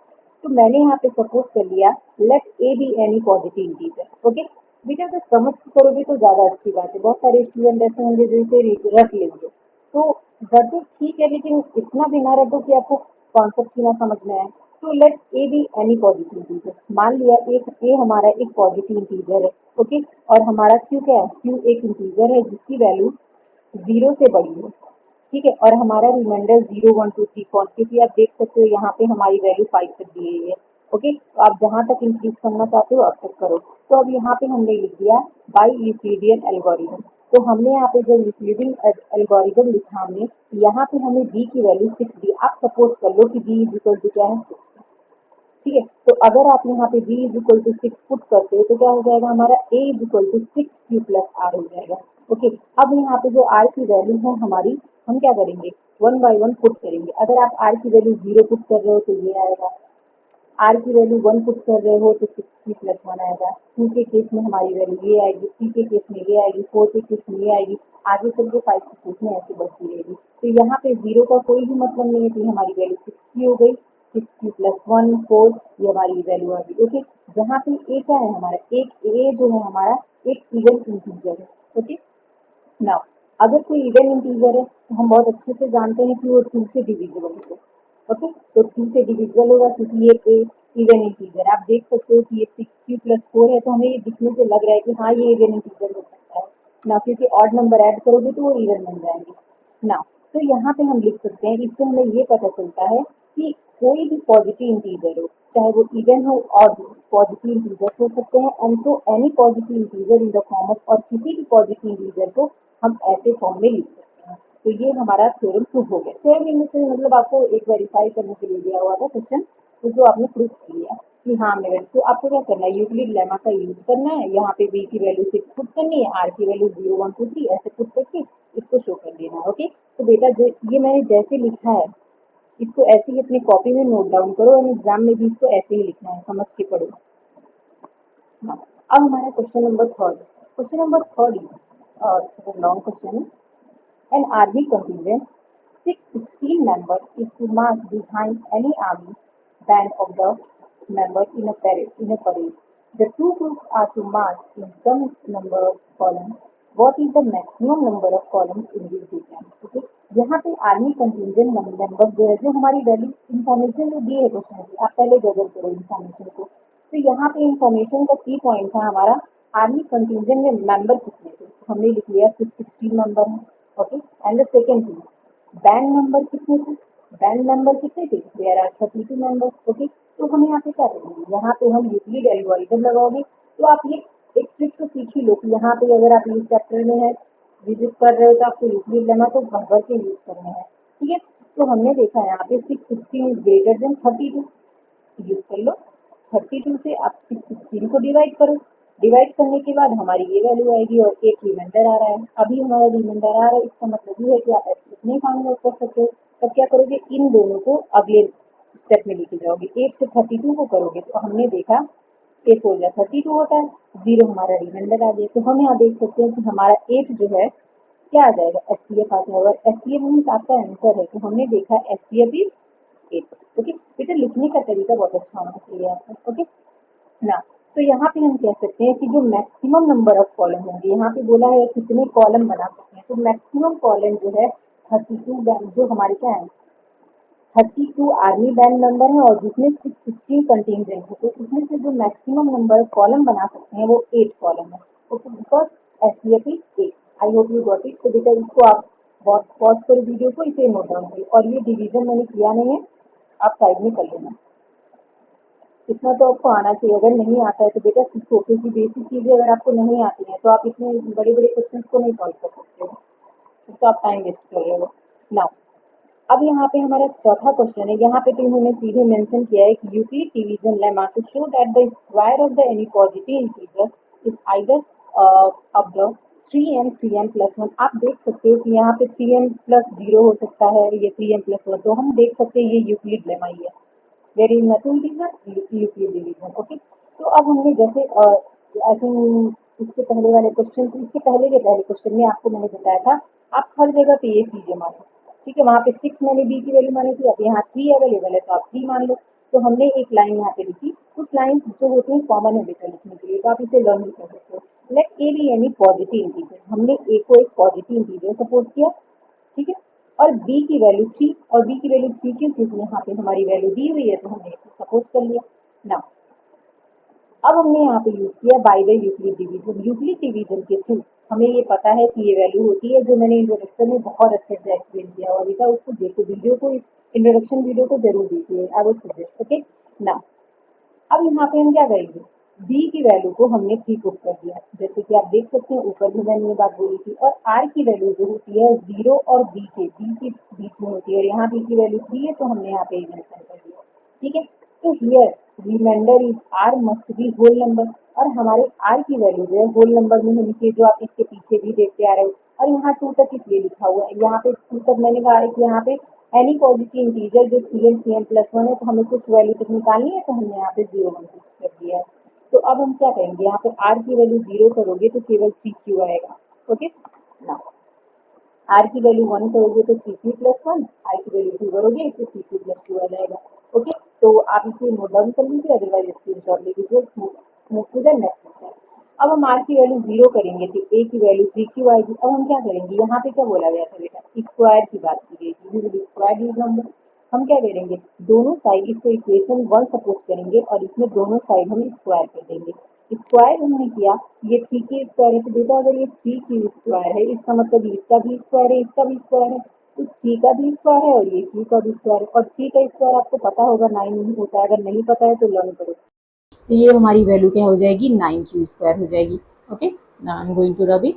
तो मैंने यहाँ पे सपोज कर लिया let a be any positive integer. Okay बेटा अगर समझ के करोगे तो ज्यादा अच्छी बात है। बहुत सारे स्टूडेंट ऐसे होंगे जो इसे रख लेंगे, तो रटो ठीक है, लेकिन इतना भी ना रटो कि आपको कॉन्सेप्ट ही ना समझ में आए। तो let a be any positive integer. मान लिया एक ए हमारा एक पॉजिटिव इंटीजर है। ओके, और हमारा क्यू क्या है, क्यू एक इंटीजर है जिसकी वैल्यू जीरो से बड़ी है। ठीक है, और हमारा रिमाइंडर 0 1 2 3 4, क्योंकि आप देख सकते हो यहाँ पे हमारी वैल्यू 5 तक दी गई है। ओके, तो आप जहाँ तक इंक्रीज करना चाहते हो अब तक करो। तो अब यहाँ पे हमने लिख दिया बाई यूक्लिडियन एल्गोरिथम। तो हमने यहाँ पे जब यूक्लिडियन एल्गोरिथम लिखा हमने, यहाँ पे हमें बी की वैल्यू 6 दी। आप सपोज कर लो कि बी इज इक्वल टू क्या है 6। ठीक है, तो अगर आप यहाँ पे b is equal to 6 put करते हो तो क्या हो जाएगा हमारा a is equal to 6q+r हो जाएगा। ओके, अब यहाँ पे जो r की वैल्यू है हमारी, हम क्या करेंगे, वन बाय वन पुट करेंगे। अगर आप r की वैल्यू 0 पुट कर रहे हो तो ये आएगा, r की वैल्यू 1 पुट कर रहे हो तो 6q+1 आएगा। 2 के केस में हमारी वैल्यू ये आएगी, 3 के केस में ये आएगी, 4 के केस में ये आएगी, आगे चल के 5 के केस में ऐसे बढ़ती रहेगी। तो यहाँ पे 0 का कोई भी मतलब नहीं है, तो हमारी वैल्यू 6q हो गई। 6q+1 4, ये हमारी वैल्यू आ गई। ओके, जहाँ पे a क्या है हमारा, एक a जो है हमारा एक इवन इंटीजर है। ओके, नाउ अगर कोई इवन इंटीजर है तो हम बहुत अच्छे से जानते हैं कि वो 2 से डिविजिबल है। ओके, तो 2 से डिविजिबल होगा क्योंकि ये ए इवन इंटीजर है। आप देख सकते हो कि ये 6q+4 है, तो हमें ये दिखने से लग रहा है कि हाँ ये इवन इंटीजर हो सकता है ना, क्योंकि ऑड नंबर ऐड करोगे तो वो इवन बन जाएंगे ना। तो यहाँ पे हम लिख सकते हैं, इससे हमें ये पता चलता है कि कोई भी पॉजिटिव इंटीजर हो, चाहे वो इवन हो और पॉजिटिव इंटीजर्स हो सकते हैं, एंड तो any positive integer in the form of, और किसी भी पॉजिटिव इंटीजर को हम ऐसे फॉर्म में लिख सकते हैं। तो ये हमारा थ्योरम प्रूव हो गया। थ्योरम में से मतलब आपको एक वेरीफाई करने के लिए दिया हुआ था क्वेश्चन, तो जो आपने प्रूव कर लिया कि हाँ हमने, तो आपको क्या करना है, यूक्लिड लेमा का यूज करना है। यहाँ पे बी की वैल्यू 6 पुट करनी है, आर की वैल्यू 0 1 2 3 ऐसे पुट करके इसको शो कर देना है। ओके, तो बेटा जो ये मैंने जैसे लिखा है इसको ऐसे ही अपनी कॉपी में नोट डाउन करो, और एग्जाम में भी इसको ऐसे ही लिखना है, समझ के पढ़ो। हाँ, अब हमारा question number third. Question number third long question है। An army contingent, 16 members, is to march behind any army band of the members in a parade. The two groups are to march in some number of columns. What is the maximum number of columns in which they can? Okay? यहाँ पे army contingent member जो है, जो हमारी value information जो दी है question की, आप पहले गजल करो इंफॉर्मेशन को। तो यहाँ पे इंफॉर्मेशन का की पॉइंट था हमारा आर्मी कंटिजेंट में मेंबर कितने थे, तो हमने लिख लिया 16 मेंबर है। Okay, and the second thing, band member कितने थे, बैंड मेंबर कितने थे, देयर आर 32 मेंबर्स। ओके, तो हम यहाँ पे क्या करेंगे, यहाँ पे हम यूक्लिड एल्गोरिथम लगाओगे। तो आप ये एक ट्रिक तो सीख ही लो कि यहाँ पे अगर आप इस चैप्टर में है विजिट कर रहे हो तो आपको यूक्लिड लेमा तो भर भर के यूज करने हैं। ठीक है, तो हमने देखा यहाँ पे 616 इज ग्रेटर देन 32, यूज कर लो। 32 से आप 16 को डिवाइड करो, डिवाइड करने के बाद हमारी ये वैल्यू आएगी, और एक रिमाइंडर आ रहा है, अभी हमारा रिमाइंडर आ रहा है, इसका मतलब ये है कि आप ऐसे इतने फाइंड आउट कर सकते हो। तब क्या करोगे, इन दोनों को अगले स्टेप में लेके जाओगे। 1 से 32 को करोगे तो हमने देखा 1 हो जाए 32 होता है, 0 हमारा रिमाइंडर आ गया। तो हम यहाँ देख सकते हैं कि हमारा 8 जो है क्या आ जाएगा, एस सी एफ आ जाएगा। एस सी एफ मीन्स आपका आंसर है, तो हमने देखा S C F is 8। Okay बेटा, लिखने का तरीका बहुत अच्छा होना चाहिए आपका। ओके ना, तो यहाँ पे हम कह सकते हैं कि जो मैक्सिमम नंबर ऑफ कॉलम होंगे, यहाँ पे बोला है कितने कॉलम बना सकते हैं, तो मैक्सिमम कॉलम जो है 32 बैंड, जो हमारे क्या है 32 आर्मी बैंड नंबर है, और जिसमें 16 कंटिजेंट है, तो इसमें से जो मैक्सिमम नंबर कॉलम बना सकते हैं वो 8 कॉलम है। Okay, because SCFE 8। I hope you got it. तो बेटा इसको आप बहुत पॉज करो वीडियो को, इसे नोट डाउन करो, और ये डिवीजन मैंने किया नहीं है, आप साइड में कर लेना। इतना तो आपको आना चाहिए। अगर नहीं आता है तो बेटा सीखो, क्योंकि बेसिक चीजें अगर आपको नहीं आती हैं तो आप इतने बड़े बड़े क्वेश्चन को नहीं सॉल्व कर सकते हो, तो आप टाइम वेस्ट कर रहे हो। नाउ अब यहाँ पे हमारा चौथा क्वेश्चन है। यहाँ पे तो इन्होंने सीधे मेंशन किया है कि Euclid division lemma to show that the square of the any positive integer is either of the 3m 3m+1। आप देख सकते हो कि यहाँ पे 3m+0 हो सकता है, ये 3m+1, तो हम देख सकते हैं ये यूक्लिड लेमा ही है। There is nothing division, Euclid division. Okay, तो अब हमने जैसे आई थिंक इसके पहले वाले क्वेश्चन, इसके पहले के पहले क्वेश्चन में आपको मैंने बताया था आप हर जगह पे ये चीजें मानो। ठीक है, वहाँ पे 6 मैंने बी की वैल्यू मानी थी, अब यहाँ 3 अवेलेबल है तो आप 3 मान लो। तो हमने एक लाइन यहाँ पे लिखी, कुछ लाइन जो होती है कॉमन है बेटा लिखने के लिए, तो आप इसे लर्न भी कर सकते हो। Let a be any positive integer, हमने ए को एक पॉजिटिव इंटीजर सपोज किया। ठीक है, और b की वैल्यू 3, और b की वैल्यू 3 क्यों, क्योंकि यहाँ पे हमारी वैल्यू दी हुई है तो हमने इसको सपोज कर लिया ना। अब हमने यहाँ पे यूज किया by the Euclid division. Euclid division के थ्रू हमें ये पता है कि ये वैल्यू होती है, जो मैंने इंट्रोडक्शन में बहुत अच्छे से एक्सप्लेन किया और बेटा उसको देखो, वीडियो को, इंट्रोडक्शन वीडियो को जरूर देखिए, आई वुड सजेस्ट। ओके ना, अब यहाँ पे हम क्या करेंगे, b की वैल्यू को हमने 3 पुट कर दिया, जैसे कि आप देख सकते हैं ऊपर भी मैंने ये बात बोली थी। और r की वैल्यू जो होती है 0 और b के बीच में होती है, और यहाँ b की वैल्यू 3 है तो हमने यहाँ पे मेंशन कर दिया। ठीक है, तो here remainder is r must be whole number, और हमारे r की वैल्यू जो है होल नंबर में होनी चाहिए, जो आप इसके पीछे भी देखते आ रहे हो। और यहाँ 2 तक इसलिए लिखा हुआ है, यहाँ पे 2 तक मैंने कहा है कि यहाँ पे एनी पॉजिटिव इंटीजर जो 3m+1 है, तो हमें कुछ वैल्यू तक निकालनी है, तो हमने यहाँ पे 0 1 कर दिया है। तो अब हम क्या करेंगे, यहाँ पे r की वैल्यू 0 करोगे तो केवल 3q आएगा। ओके ना, आर की वैल्यू 1 करोगे तो CQ+1, आई की वैल्यू 2 करोगे तो CQ+2 आ जाएगा। ओके, तो आप इसे नोट डाउन कर लीजिए, अदरवाइज स्क्रीनशॉट ले लीजिए। Move to the next step. अब हम आर की वैल्यू 0 करेंगे तो ए की वैल्यू 3Q आएगी। अब हम क्या करेंगे, यहाँ पे क्या बोला गया था बेटा, स्क्वायर की बात की गई थी, स्क्वायर इज नंबर। हम क्या करेंगे, दोनों साइड इसको इक्वेशन 1 सपोज करेंगे और इसमें दोनों साइड हम स्क्वायर कर देंगे। स्क्वायर हमने किया, ये 3 की स्क्वायर है, तो बेटा अगर ये 3 की स्क्वायर है इसका मतलब इसका भी स्क्वायर है, इसका भी स्क्वायर है, तो 3 का भी स्क्वायर है और ये 3 का भी स्क्वायर है। और 3 का स्क्वायर आपको पता होगा 9 नहीं होता है, अगर नहीं पता है तो लर्न करो। तो ये हमारी वैल्यू क्या हो जाएगी, 9Q² हो जाएगी। Okay, now I am going to rub it.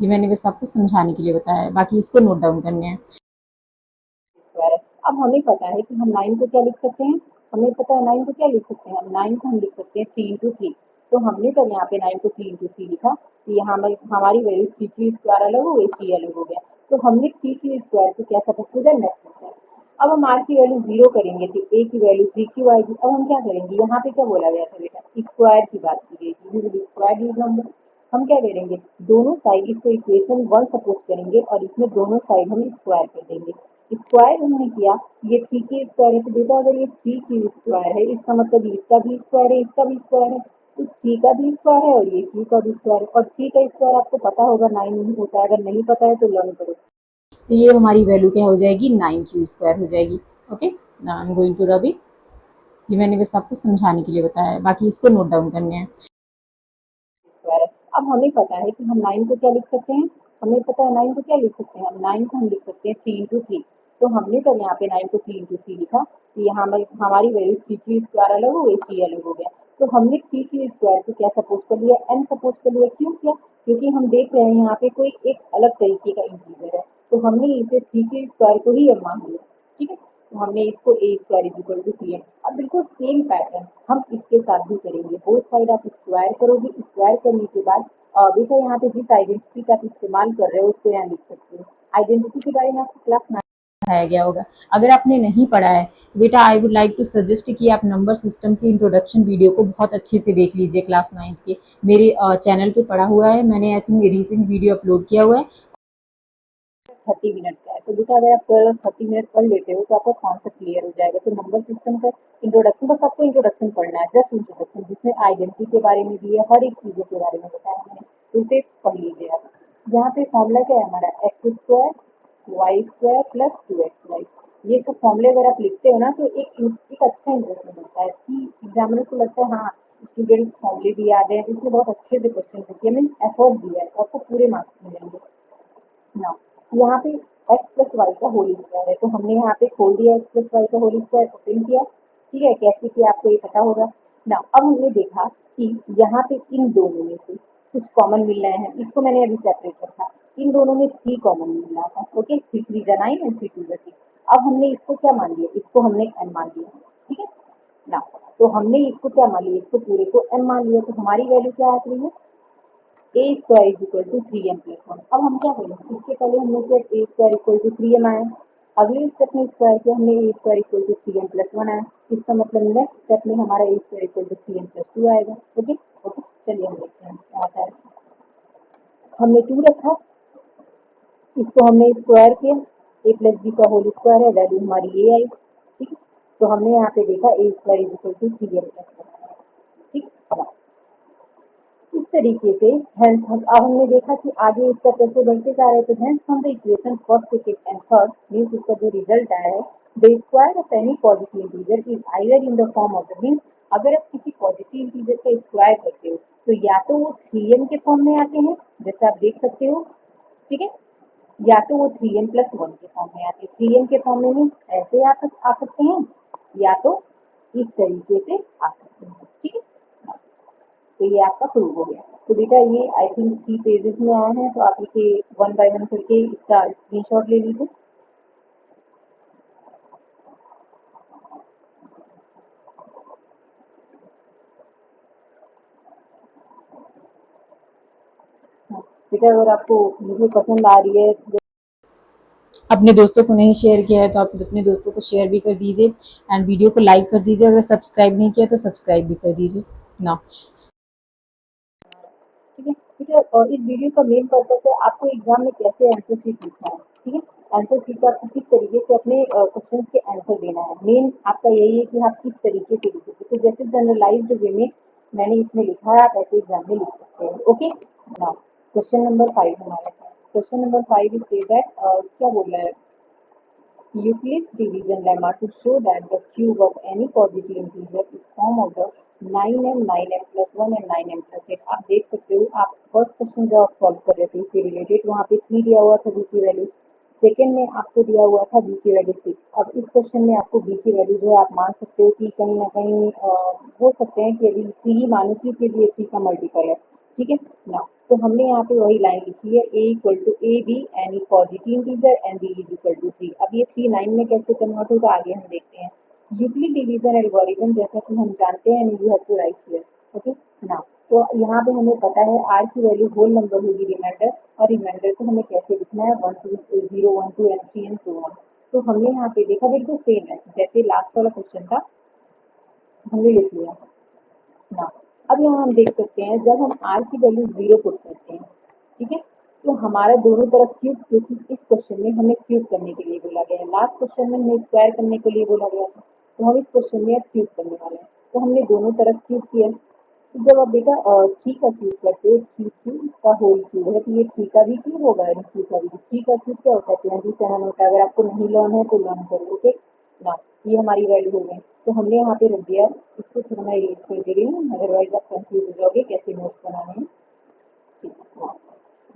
ये मैंने बस आपको समझाने के लिए बताया है, बाकी इसको नोट डाउन करने हैं। स्क्वायर है। अब हमें पता है कि हम 9 को क्या लिख सकते हैं, हमें पता है 9 को क्या लिख सकते हैं, हम 9 को हम लिख सकते हैं 3 × 3। तो हमने जब यहाँ पे 9 को 3 × 3 लिखा, तो यहाँ हमारी वैल्यू 3Q² अलग हो गई, 3 अलग हो गया, तो हमने 3Q² को क्या suppose to the next step. अब हम r की वैल्यू 0 करेंगे तो a की वैल्यू 3Q आएगी। अब हम क्या करेंगे, यहाँ पे क्या बोला गया था बेटा, स्क्वायर की बात की गई थी, स्क्वायर इज नंबर। हम क्या करेंगे, दोनों साइड इसको इक्वेशन 1 सपोज करेंगे और इसमें दोनों साइड हम स्क्वायर कर देंगे। स्क्वायर हमने किया, ये 3K² है, तो बेटा अगर ये 3Q² है इसका मतलब इसका भी स्क्वायर है, इसका भी स्क्वायर है, तो 3 का भी स्क्वायर है और ये Q का भी स्क्वायर है। और 3 का स्क्वायर आपको पता होगा 9 नहीं होता है, अगर नहीं पता है तो लर्न करो। तो ये हमारी वैल्यू क्या हो जाएगी, 9Q² हो जाएगी। Okay, now I am going to rub it. ये मैंने बस आपको समझाने के लिए बताया है, बाकी इसको नोट डाउन करने हैं। स्क्वायर है। अब हमें पता है कि हम 9 को क्या लिख सकते हैं, हमें पता है 9 को क्या लिख सकते हैं, हम 9 को हम लिख सकते हैं 3 × 3। तो हमने जब यहाँ पे 9 को 3 × 3 लिखा, तो यहाँ हमारी वैल्यू 3Q² अलग हो गई, 3 अलग हो गया, तो हमने 3Q² को क्या सपोज कर लिया, n सपोज कर लिया। क्यों किया, क्योंकि हम देख रहे हैं यहाँ पे कोई एक अलग तरीके का इंटीजर है, तो हमने इसे 3Q² को ही अब मान लिया। ठीक है, तो हमने इसको a²= 3m। अब बिल्कुल सेम पैटर्न हम इसके साथ भी करेंगे, बोथ साइड आप स्क्वायर करोगे, स्क्वायर करने के बाद बेटा यहाँ पे जिस आइडेंटिटी का आप इस्तेमाल कर रहे हो उसको यहाँ लिख सकते हो। आइडेंटिटी के बारे में आपको क्लास बताया गया होगा, अगर आपने नहीं पढ़ा है तो बेटा I would like to suggest कि आप नंबर सिस्टम के इंट्रोडक्शन वीडियो को बहुत अच्छे से देख लीजिए, क्लास 9 के मेरे चैनल पे पढ़ा हुआ है, मैंने I think recent video upload किया हुआ है। 30 मिनट का है, तो बेटा अगर आप 30 मिनट पढ़ लेते हो तो आपका कॉन्सेप्ट क्लियर हो जाएगा। तो नंबर सिस्टम का इंट्रोडक्शन, बस आपको इंट्रोडक्शन पढ़ना है, जस्ट इंट्रोडक्शन, जिसमें आइडेंटिटी के बारे में भी है, हर एक चीज़ों के बारे में बताया हमने, तो इसे पढ़ लीजिए आप। यहाँ पे फॉर्मूला क्या है हमारा, x² y² + 2xy। ये सब फॉर्मूले अगर आप लिखते हो ना तो एक अच्छा इंप्रेशन बनता है कि एग्जामिनर को लगता है हाँ स्टूडेंट फॉर्मूले भी याद है, इसमें बहुत अच्छे से क्वेश्चन किए, मीन एफर्ट दिया है, आपको पूरे मार्क्स मिलेंगे ना। यहाँ पे एक्स प्लस वाई का होल स्क्वायर है, तो हमने यहाँ पे खोल दिया एक्स प्लस वाई का होल स्क्वायर, ओपन किया, ठीक है, कैसे किया आपको ये पता होगा ना। अब हमने देखा कि यहाँ पे इन दोनों में से कुछ कॉमन मिल रहे हैं, इसको मैंने अभी सेपरेट रखा, इन दोनों में 3 कॉमन मिल रहा था, ओके, 3 3 जा 9 एंड 3 2 जा 6। अब हमने इसको क्या मान लिया, इसको हमने एम मान लिया, ठीक है ना। तो हमने इसको क्या मान लिया, इसको पूरे को एम मान लिया, तो हमारी वैल्यू क्या आ रही है, A square is equal to 3m plus 1। अब हम क्या करें, इसके पहले हमने किया ए स्क्वायर इक्वल टू 3m आया, अगले स्टेप में स्क्वायर किया हमने A square equal to 3m plus 1 आया, इसका मतलब नेक्स्ट स्टेप में हमारा A square equal to 3m plus 2 आएगा, ओके ओके। चलिए हम देखते हैं क्या आता है। हमने 2 रखा, इसको हमने स्क्वायर किया, ए प्लस बी का होल स्क्वायर है, वैल्यू हमारी ये आई, ठीक है। तो हमने यहाँ पे देखा A square is equal to 3m plus 1, ठीक है। इस तरीके से हेंस हम अब हमने देखा कि आगे स्टेप कैसे बढ़ते जा रहे हैं, तो hence from the equation first second and third means इसका जो रिजल्ट आया है, the square of any positive integer is either in the form of the means, अगर आप किसी पॉजिटिव इंटीजर का स्क्वायर करते हो तो या तो वो 3m के फॉर्म में आते हैं, जैसे आप देख सकते हो, ठीक है, या तो वो 3m प्लस 1 के फॉर्म में आते हैं। 3m के फॉर्म में मीन्स ऐसे आ सकते हैं, या तो इस तरीके से आ सकते हैं, ठीक है। तो ये आपका प्रूव हो गया। तो बेटा ये आई थिंक 3 पेजेस में आया है, तो आप इसे वन बाय वन करके इसका स्क्रीनशॉट ले लीजिए। हाँ, बेटा अगर आपको वीडियो पसंद आ रही है, अपने दोस्तों को नहीं शेयर किया है तो आप अपने दोस्तों को शेयर भी कर दीजिए एंड वीडियो को लाइक कर दीजिए, अगर सब्सक्राइब नहीं किया तो सब्सक्राइब भी कर दीजिए ना। ठीक है, ठीक है। और इस वीडियो का मेन पर्पस है आपको एग्जाम में कैसे आंसर शीट लिखना है, ठीक है। आंसर शीट आपको किस तरीके से अपने क्वेश्चन के आंसर देना है, मेन आपका यही है कि आप किस तरीके से लिखोगे। तो जैसे जनरलाइज्ड वे में मैंने इसमें लिखा है, आप ऐसे एग्जाम में लिख सकते हैं, ओके ना। क्वेश्चन नंबर 5 हमारा, question number 5 is say that क्या बोल रहा है, Euclid's division lemma to show that the cube of any positive integer is form of the 9m 9m plus 1 and 9m plus 8। आप देख सकते हो, आप फर्स्ट क्वेश्चन जो आप सॉल्व कर रहे थे इससे रिलेटेड, वहाँ पे 3 दिया हुआ था बी की वैल्यू, सेकेंड में आपको दिया हुआ था बी की वैल्यू 6। अब इस क्वेश्चन में आपको बी की वैल्यू जो है आप मान सकते हो कि कहीं ना कहीं बोल सकते हैं कि अभी 3 ही मानो कि फिर ये 3 का मल्टीपल है, ठीक है ना। तो हमने यहाँ पे वही लाइन लिखी है, a equal to a be any positive integer and b is equal to 3। अब ये 3 9 में कैसे कन्वर्ट होगा आगे हम देखते हैं। यूक्लिड डिवीजन एल्गोरिथम जैसा कि हम जानते हैं, you have to write here, okay ना। तो यहाँ पे हमें पता है r की वैल्यू होल नंबर होगी रिमाइंडर, और रिमाइंडर को हमें कैसे लिखना है 1 2 0 1 2 एंड 3 एंड सो ऑन। तो हमने यहाँ पे देखा बिल्कुल सेम है जैसे लास्ट वाला क्वेश्चन था, हमने लिख लिया ना। अब यहाँ हम देख सकते हैं जब हम r की वैल्यू 0 पुट करते हैं, ठीक है, तो हमारा दोनों तरफ क्यूब, क्योंकि इस क्वेश्चन में हमें क्यूब करने के लिए बोला गया है, लास्ट क्वेश्चन में हमें स्क्वायर करने के लिए बोला गया था, तो हम इस क्वेश्चन में अब क्यूब करने वाले हैं। तो हमने दोनों तरफ क्यूब किया, तो जब आप बेटा थ्री का क्यूब करते हो, थ्री क्यूब का होल क्यूब है, तो ये थ्री का भी क्यूब होगा, थ्री का भी, थ्री का क्यूब क्या होता है 27 होता है। अगर आपको नहीं लर्न है तो लर्न करो, ओके ना। ये हमारी वैल्यू हो गई, तो हमने यहाँ पे रख दिया, इसको थोड़ा मैं इरेज कर दे रही हूँ, अदरवाइज आप कंफ्यूज हो जाओगे कैसे नोट्स बनाने हैं, ठीक है हाँ।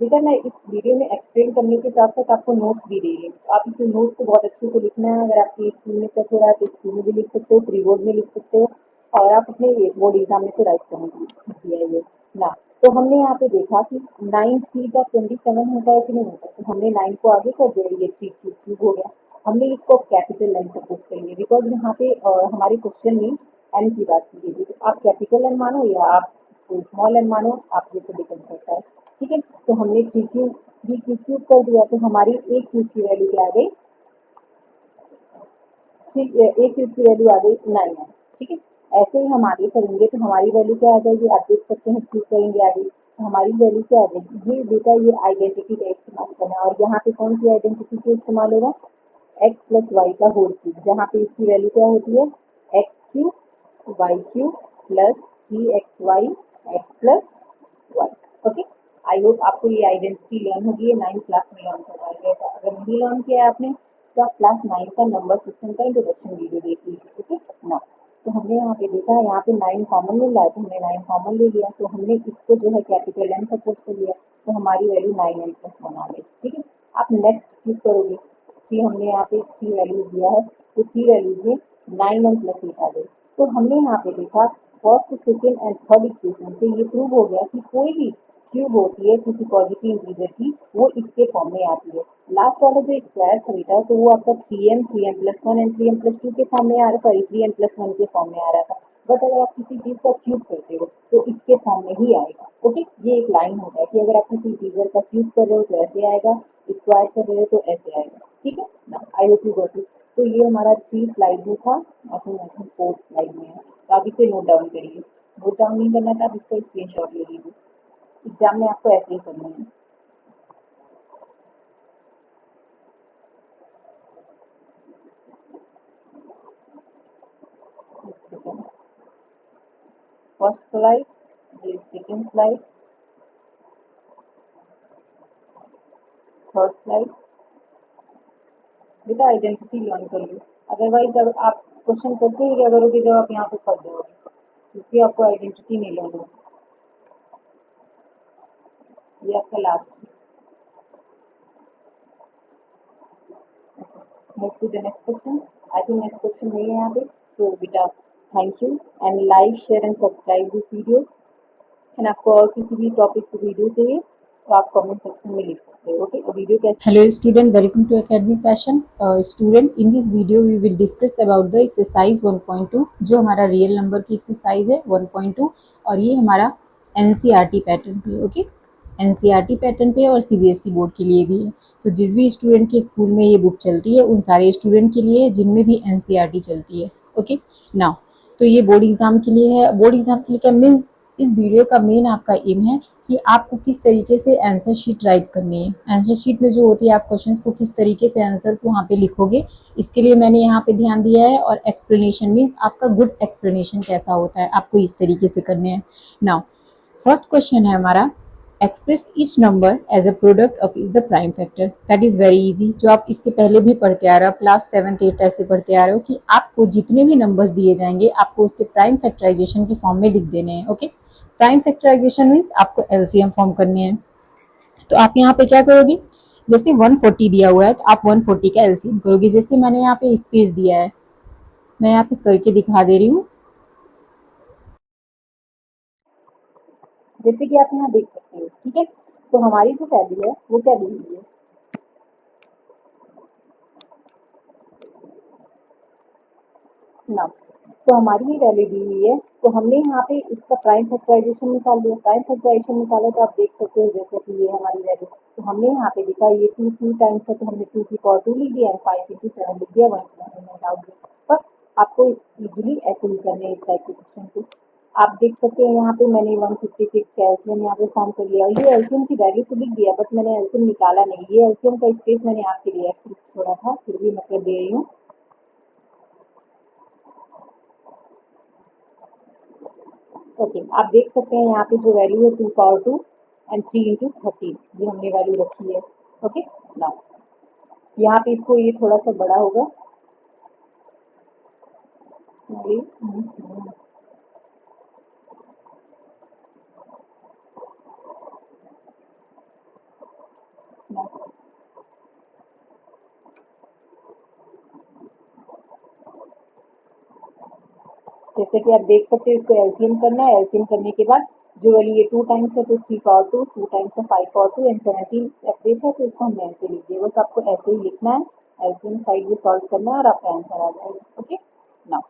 बेटा मैं इस वीडियो में एक्सप्लेन करने के साथ साथ आपको नोट्स भी दे रही हूँ, तो आप इस नोट्स को बहुत अच्छे से लिखना है। अगर आपके स्कूल में चेक हो रहा है तो स्कूल में भी लिख सकते हो, प्री बोर्ड में लिख सकते हो, और आप अपने बोर्ड एग्जाम में तो राइट करने के लिए किया है ये ना। तो हमने यहाँ पे देखा कि 9 3 का 27 होता है कि नहीं होता, तो हमने 9 को आगे कर दिया, ये 3 क्यूब क्यूब हो गया। हमने इसको कैपिटल एन सपोज करेंगे, बिकॉज यहाँ पे हमारे क्वेश्चन में एन की बात की गई थी, तो आप कैपिटल एन मानो या आप स्मॉल एन मानो, आप ये तो डिपेंड करता है, ठीक है। तो हमने three cube three cube cube कर दिया, तो हमारी एक क्यूब की वैल्यू क्या आ गई, ठीक है, एक क्यूब की वैल्यू आ गई 9 है, ठीक है। ऐसे ही हम आगे करेंगे तो हमारी वैल्यू क्या आ जाएगी, आप देख सकते हैं क्यूब करेंगे आगे, तो हमारी वैल्यू क्या आ जाएगी, ये बेटा ये आइडेंटिटी का इस्तेमाल करना है, और यहाँ पे कौन सी आइडेंटिटी का इस्तेमाल होगा, एक्स प्लस वाई का होल क्यूब, जहाँ पे इसकी वैल्यू क्या होती है, x cube y cube plus 3xy x plus y, okay. I hope आपको ये आइडेंटिटी लर्न होगी, ये 9 क्लास में लर्न करवाया गया था। अगर नहीं लर्न किया है आपने तो आप क्लास 9 का नंबर सिस्टम का इंट्रोडक्शन वीडियो देख लीजिए, ओके ना। तो हमने यहाँ पे देखा यहाँ पे 9 कॉमन मिल रहा है, तो हमने 9 कॉमन ले लिया, तो हमने इसको जो है कैपिटल एन सपोज कर लिया, तो हमारी वैल्यू 9n+1 आ गई। ठीक है, आप नेक्स्ट क्लिक करोगे, थ्री हमने यहाँ पे थ्री वैल्यूज दिया है, तो थ्री वैल्यूज में 9n+8 आ गई। तो हमने यहाँ पे देखा first second and third equation से ये प्रूव हो गया कि कोई भी क्यूब होती है किसी पॉजिटिव इंटीजर की, वो इसके फॉर्म में आती है। लास्ट वाला जो स्क्वायर था बेटा, तो वो आपका 3n+1 एंड 3n+2 के फॉर्म में आ रहा, सॉरी 3n+1 के फॉर्म में आ रहा था। बट अगर आप किसी चीज का क्यूब करते हो तो इसके फॉर्म में ही आएगा। ओके, ये एक लाइन होता है कि अगर आप किसी इंटीजर का क्यूब कर रहे हो तो ऐसे आएगा, स्क्वायर कर रहे हो तो ऐसे आएगा। ठीक है ना, आई होप यू गॉट इट। तो ये हमारा 3 स्लाइड में था, आई थिंक 4 स्लाइड में है, तो आप इसे नोट डाउन करिए। नोट डाउन नहीं करना था, आप इसका स्क्रीनशॉट ले लीजिए, एग्जाम में आपको ऐसे ही करना है। फर्स्ट स्लाइड, ये सेकेंड स्लाइड, थर्ड स्लाइड। बेटा आइडेंटिटी लर्न कर लो, अदरवाइज जब आप क्वेश्चन करते ही क्या करोगे, जब आप यहाँ पे फंस जाओगे, क्योंकि आपको आइडेंटिटी नहीं लर्न होगी। ये आपका लास्ट, move to the next question. I think next question नहीं है यहाँ पे, तो बेटा thank you and like share and subscribe this video. And आपको और किसी भी टॉपिक की वीडियो चाहिए तो आप कमेंट सेक्शन में लिख सकते हो। ओके, और वीडियो कैसे। Hello student, welcome to Academic Passion. Student, in this video we will discuss about the exercise 1.2 जो हमारा रियल नंबर की एक्सरसाइज है 1.2, और ये हमारा NCERT पैटर्न पे। ओके, NCERT पैटर्न पे और CBSE बोर्ड के लिए भी है। तो जिस भी स्टूडेंट के स्कूल में ये बुक चलती है उन सारे स्टूडेंट के लिए है जिनमें भी NCERT चलती है। ओके नाउ, तो ये बोर्ड एग्जाम के लिए है। बोर्ड एग्जाम के लिए क्या मेन, इस वीडियो का मेन आपका एम है कि आपको किस तरीके से आंसर शीट राइट करनी है। आंसर शीट में जो होती है आप क्वेश्चंस को किस तरीके से आंसर को वहाँ पे लिखोगे, इसके लिए मैंने यहाँ पे ध्यान दिया है। और एक्सप्लेनेशन मीन्स आपका गुड एक्सप्लेनेशन कैसा होता है, आपको इस तरीके से करने हैं। नाउ फर्स्ट क्वेश्चन है हमारा, express each number as a product of the prime factor. That is very easy, जो आप इसके पहले भी पढ़ के आ रहे हो, क्लास 7th 8th ऐसे पढ़ के आ रहे हो कि आपको जितने भी नंबर्स दिए जाएंगे आपको उसके प्राइम फैक्टराइजेशन के फॉर्म में लिख देने हैं। ओके, प्राइम फैक्टराइजेशन मीन्स आपको एलसीएम फॉर्म करने हैं। तो आप यहाँ पे क्या करोगे, जैसे 140 दिया हुआ है तो आप 140 का एलसीएम करोगे। जैसे मैंने यहाँ पे स्पेस दिया है, मैं यहाँ पे करके दिखा दे रही हूँ। जैसे कि आप यहाँ देख सकते हो, ठीक है, तो हमारी जो वैल्यू है वो क्या दी हुई है ना, तो हमारी ये वैल्यू दी हुई है, तो हमने यहाँ पे इसका प्राइम फैक्टराइजेशन निकाल लिया। प्राइम फैक्टराइजेशन निकाला तो आप देख सकते हो जैसे कि ये हमारी वैल्यू, तो हमने यहाँ पे लिखा ये टू टाइम्स है, तो हमने 2 की पावर 2 लिख दिया एंड 5 × 7 लिख दिया, 1 आउट दिया। बस आपको इजीली ऐसे ही करने हैं इस टाइप के क्वेश्चन को। आप देख सकते हैं यहाँ पे मैंने 156 का एलसीएम यहाँ पे फॉर्म कर लिया, और ये एलसीएम की वैल्यू तो लिख दिया बट मैंने एलसीएम निकाला नहीं। ये एलसीएम का स्पेस मैंने आपके लिए छोड़ा था, फिर भी मैं दे रही हूँ। ओके, आप देख सकते हैं यहाँ पे जो वैल्यू है 2 पावर 2 एंड 3 × 13, ये हमने वैल्यू रखी है। ओके नाउ यहाँ पे इसको ये थोड़ा सा बड़ा होगा, सॉरी, जैसे कि आप देख सकते हो इसको एलसीएम करना है। एलसीएम करने के बाद जो वैल्यू ये 2 टाइम्स है तो 3 पावर 2, 2 टाइम्स है 5 पावर 2 एंड 17 एवरेज है, तो इसको हम ऐसे लिखिए। बस आपको ऐसे ही लिखना है, एलसीएम साइड में सॉल्व करना है और आपका आंसर आ जाएगा। ओके नाउ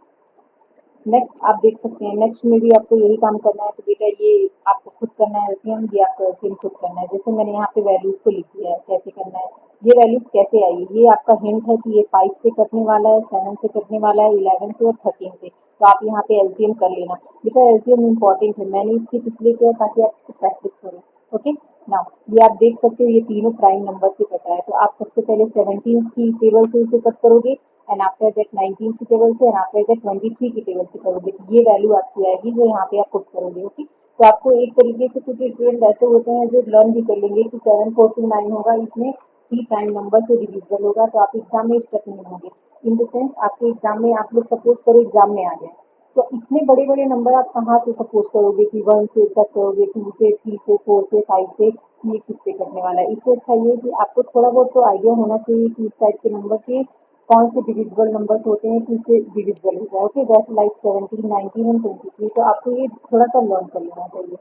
नेक्स्ट आप देख सकते हैं, नेक्स्ट में भी आपको यही काम करना है। तो बेटा ये आपको खुद करना है एलसीएम, ये आपको एलसीएम खुद करना है। जैसे मैंने यहाँ पे वैल्यूज को लिख दिया है, कैसे करना है, ये वैल्यूज कैसे आई, ये आपका हिंट है कि ये 5 से कटने वाला है, 7 से कटने वाला है, 11 से और 13 से। तो आप यहाँ पे एलसीएम कर लेना बेटा, एलसीएम इंपॉर्टेंट है, मैंने इसकी इसलिए किया ताकि आप इसे प्रैक्टिस करो। ओके नाउ ये आप देख सकते हो ये तीनों प्राइम नंबर से कट रहा है, तो आप सबसे पहले 17 की टेबल से इसे कट करोगे एंड आफ्टर दैट 19 की टेबल से एंड आफ्टर दैट 23 की टेबल से करोगे, तो ये वैल्यू आपकी आएगी जो यहाँ पे आप पुट करोगे। ओके, तो आपको एक तरीके से कुछ स्टूडेंट ऐसे होते हैं जो लर्न भी कर लेंगे कि 7 4 2 9 होगा, इसमें 3 प्राइम नंबर से डिविजिबल होगा, तो आप एग्जाम में स्टक नहीं होंगे। इन द सेंस आपके एग्जाम में आप लोग सपोज करो एग्जाम में आ गए, तो इतने बड़े बड़े नंबर आप कहाँ से सपोज करोगे कि 1 से तक करोगे, 2 से, 3 से, 4 से, 5 से, ये किससे कटने वाला है। इससे अच्छा ये है कि आपको थोड़ा बहुत तो आइडिया होना चाहिए कि इस टाइप के नंबर के कौन से डिविजिबल नंबर्स होते हैं, किससे डिविजिबल हो जाए। Okay, that's like 17, 19 and 23। तो आपको ये थोड़ा सा लर्न कर लेना चाहिए,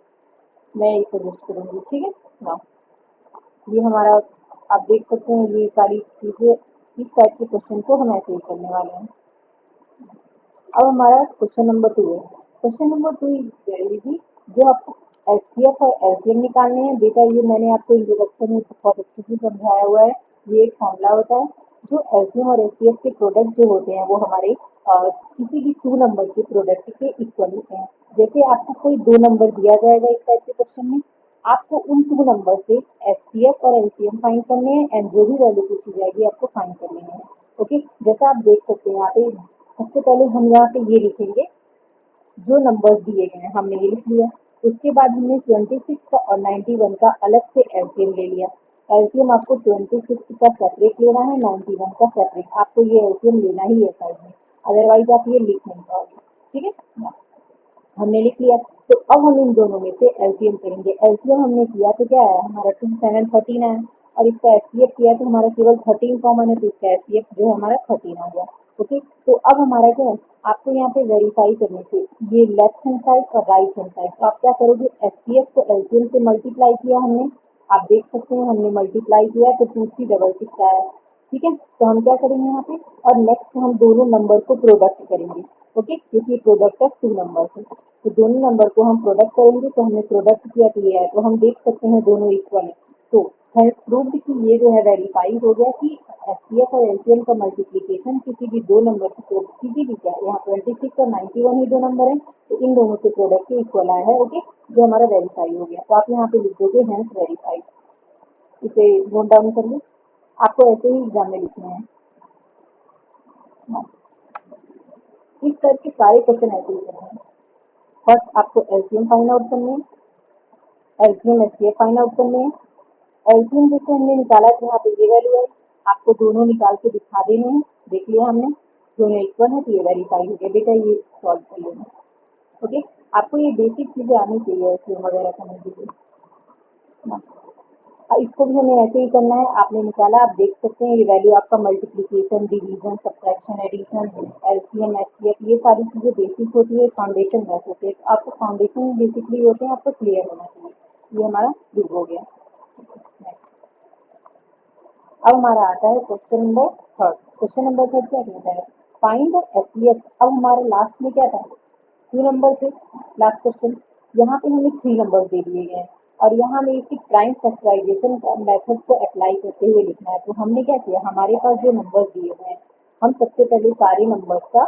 मैं ये सजेस्ट करूंगी। ठीक है ना, ये हमारा आप देख सकते हैं, ये सारी चीजें इस टाइप के क्वेश्चन को हम ऐसे ही करने वाले हैं। अब हमारा क्वेश्चन नंबर 2 है। Question number 2 is very easy, जो आपको एचसीएफ और एलसीएम निकालने हैं। बेटा ये मैंने आपको इंट्रोडक्शन में बहुत अच्छे से समझाया हुआ है। ये एक फॉर्मूला होता है, जो एलसीएम और एचसीएफ के प्रोडक्ट जो होते हैं वो हमारे किसी भी 2 नंबर के प्रोडक्ट के इक्वल होते हैं। जैसे आपको कोई 2 नंबर दिया जाएगा इस टाइप के क्वेश्चन में, आपको उन 2 नंबर से एचसीएफ और एलसीएम फाइंड करने हैं एंड जो भी वैल्यू पूछी जाएगी आपको फाइंड करनी है। ओके, जैसा आप देख सकते हैं यहाँ पे, सबसे पहले हम यहाँ पे ये लिखेंगे, जो नंबर्स दिए गए हैं हमने ये लिख लिया। उसके बाद हमने 26 का और 91 का अलग से एलसीएम ले लिया। एलसीएम आपको 26 का सेपरेट लेना है, 91 का सेपरेट, आपको ये एलसीएम लेना ही है साइड में, अदरवाइज आप ये लिख नहीं पाओगे। ठीक है, हमने लिख लिया। तो अब हम इन दोनों में से एलसीएम करेंगे। एलसीएम हमने किया तो क्या है हमारा 2 7 13 है, और इसका एचसीएफ किया तो हमारा केवल 13 कॉमन है, तो इसका एचसीएफ जो है हमारा 13 आ गया। ओके, तो अब हमारा क्या है, आपको यहाँ पे वेरीफाई करने से ये लेफ्ट हैंड साइड और राइट हैंड साइड, तो आप क्या करोगे, एचसीएफ को एलसीएम से मल्टीप्लाई किया हमने, आप देख सकते हैं हमने मल्टीप्लाई किया तो 2366 आया। ठीक है, तो हम क्या करेंगे यहाँ पे, और नेक्स्ट हम दोनों नंबर को प्रोडक्ट करेंगे। ओके, क्योंकि प्रोडक्ट ऑफ 2 नंबर है, तो दोनों नंबर को हम प्रोडक्ट करेंगे। तो हमने प्रोडक्ट किया तो ये है, तो हम देख सकते हैं दोनों इक्वल है। तो है प्रूव्ड कि ये जो है वेरीफाई हो गया कि एचसीएफ और एलसीएम का मल्टीप्लीकेशन किसी भी 2 नंबर की किसी भी क्या यहाँ 26 और 91 ही 2 नंबर है, तो इन दोनों के प्रोडक्ट के इक्वल आया है। ओके, जो हमारा वेरीफाई हो गया, तो आप यहाँ पे लिख दोगे हैंस वेरीफाइड। इसे नोट डाउन कर लो, आपको ऐसे ही एग्जाम में लिखने हैं। हाँ, इस टाइप के सारे क्वेश्चन ऐसे ही करने हैं। फर्स्ट आपको एलसीएम फाइंड आउट करनी है, एलसीएम एचसीएफ फाइंड आउट करने हैं। एलसीएम जैसे हमने निकाला तो यहाँ पे ये वैल्यू है, आपको दोनों निकाल के दिखा देने हैं। देख लिया हमने, दोनों इक्वल है तो ये वेरीफाई हो गया। बेटा ये सॉल्व कर लेना। ओके, आपको ये बेसिक चीजें आनी चाहिए एलसीएम वगैरह करने के लिए ना। इसको भी हमें ऐसे ही करना है, आपने निकाला, आप देख सकते हैं ये वैल्यू आपका multiplication, division, subtraction, addition, LCM, HCF, ये सारी चीजें बेसिक होती है, फाउंडेशन बेस होते हैं। आपको फाउंडेशन बेसिकली होते हैं, आपको क्लियर होना चाहिए। ये हमारा प्रूव हो गया। नेक्स्ट, अब हमारा आता है क्वेश्चन नंबर 3। क्वेश्चन नंबर 3 क्या कहता है, फाइंड द एचसीएफ। अब हमारे लास्ट में क्या था, 2 नंबर थे लास्ट क्वेश्चन, यहाँ पे हमें 3 नंबर दे दिए गए हैं, और यहाँ हमें इसकी प्राइम फैक्टराइजेशन मेथड को अप्लाई करते हुए लिखना है। तो हमने क्या किया, हमारे पास जो नंबर्स दिए हुए हैं, हम सबसे पहले सारे नंबर्स का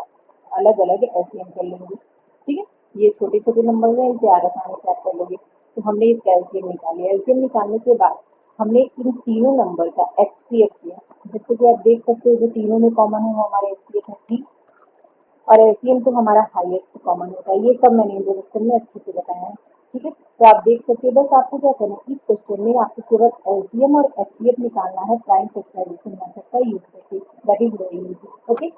अलग अलग एलसीएम कर लेंगे। ठीक है, ये छोटे छोटे नंबर हैं, इसे आप आसानी से आप कर लोगे। तो हमने इसका एलसीएम निकालिया। एलसीएम निकालने के बाद हमने इन तीनों नंबर का एचसीएफ किया। जैसे कि आप देख सकते हो जो तीनों में कॉमन है वो हमारे एचसीएफ है 3, और एलसीएम तो हमारा हाईएस्ट कॉमन होता है। ये सब मैंने इंट्रोडक्शन में अच्छे से बताया है। ठीक है, तो आप देख सकते हो, बस आपको क्या करना है, इस क्वेश्चन में आपको केवल एलसीएम और एचसीएफ निकालना है प्राइम फैक्टराइजेशन मेथड का यूज करके। That is very easy. Okay,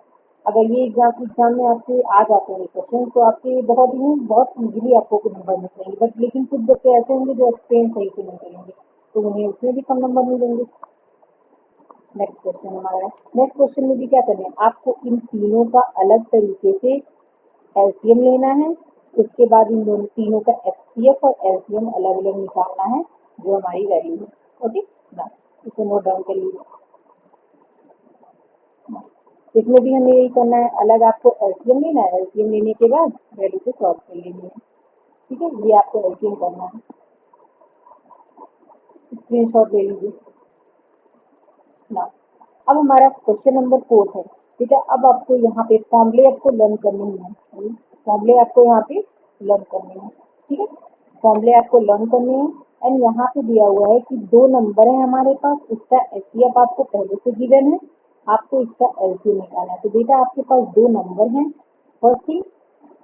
अगर ये एग्जाम में आपके आ जाते हैं क्वेश्चन, तो आपके बहुत इजीली आपको कुछ नंबर मिल जाएंगे। बट लेकिन कुछ बच्चे ऐसे होंगे जो एक्सप्लेन सही से नहीं करेंगे, तो उन्हें उसमें भी कम नंबर मिलेंगे। नेक्स्ट क्वेश्चन हमारा है, नेक्स्ट क्वेश्चन में भी क्या करना है, आपको इन तीनों का अलग तरीके से एलसीएम लेना है। उसके बाद इन दोनों तीनों का एचसीएफ और एलसीएम अलग अलग निकालना है, जो हमारी वैल्यू है। ओके ना, इसे नोट डाउन कर लीजिए। इसमें भी हमें यही करना है, अलग आपको एलसीएम लेना है, एलसीएम लेने के बाद वैल्यू को सॉल्व कर लेनी है। ठीक है, ये आपको एलसीएम करना है, स्क्रीनशॉट ले लीजिए ना। अब हमारा क्वेश्चन नंबर 4 है। ठीक है, अब आपको यहाँ पे फॉर्मूले आपको लर्न करने ही है, फॉर्मूले आपको यहाँ पे लर्न करने हैं। ठीक है, फॉर्मूले आपको लर्न करने हैं। एंड यहाँ पे दिया हुआ है कि 2 नंबर है हमारे पास, इसका एचसीएफ आपको पहले से गिवन है, आपको इसका एलसीएम निकालना है। तो बेटा आपके पास 2 नंबर हैं, first thing,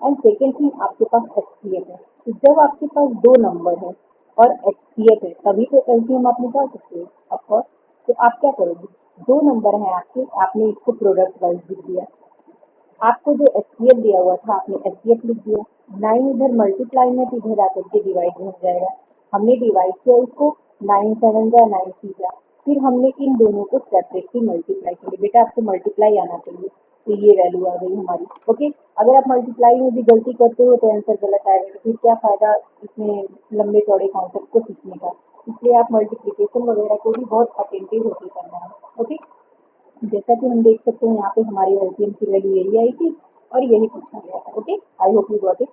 and second thing आपके पास एचसीएफ है। तो जब आपके पास 2 नंबर है और एचसीएफ है, तभी तो एलसीएम आप निकाल सकते हो ऑफकोर्स। तो आप क्या करोगे, 2 नंबर हैं आपके, आपने इसको प्रोडक्ट वाइज लिख दिया। आपको जो एचसीएफ दिया हुआ था आपने एचसीएफ लिख दिया, 9 इधर मल्टीप्लाई में तो इधर आकर के डिवाइड हो जाएगा, हमने डिवाइड किया इसको, 9 7 जा 9 3 जा, फिर हमने इन दोनों को सेपरेटली मल्टीप्लाई किया। बेटा आपको मल्टीप्लाई आना चाहिए, तो ये वैल्यू आ गई हमारी। ओके, अगर आप मल्टीप्लाई में भी गलती करते हो तो आंसर गलत आएगा, तो फिर क्या फायदा इसमें लंबे चौड़े कॉन्सेप्ट को सीखने का। इसलिए आप मल्टीप्लिकेशन वगैरह को भी बहुत अटेंटिव होकर करना है। ओके, जैसा कि हम देख सकते हैं यहाँ पे हमारी एलसीएम की वैल्यू यही आई थी और यही पूछा गया था। Okay, I hope you got it.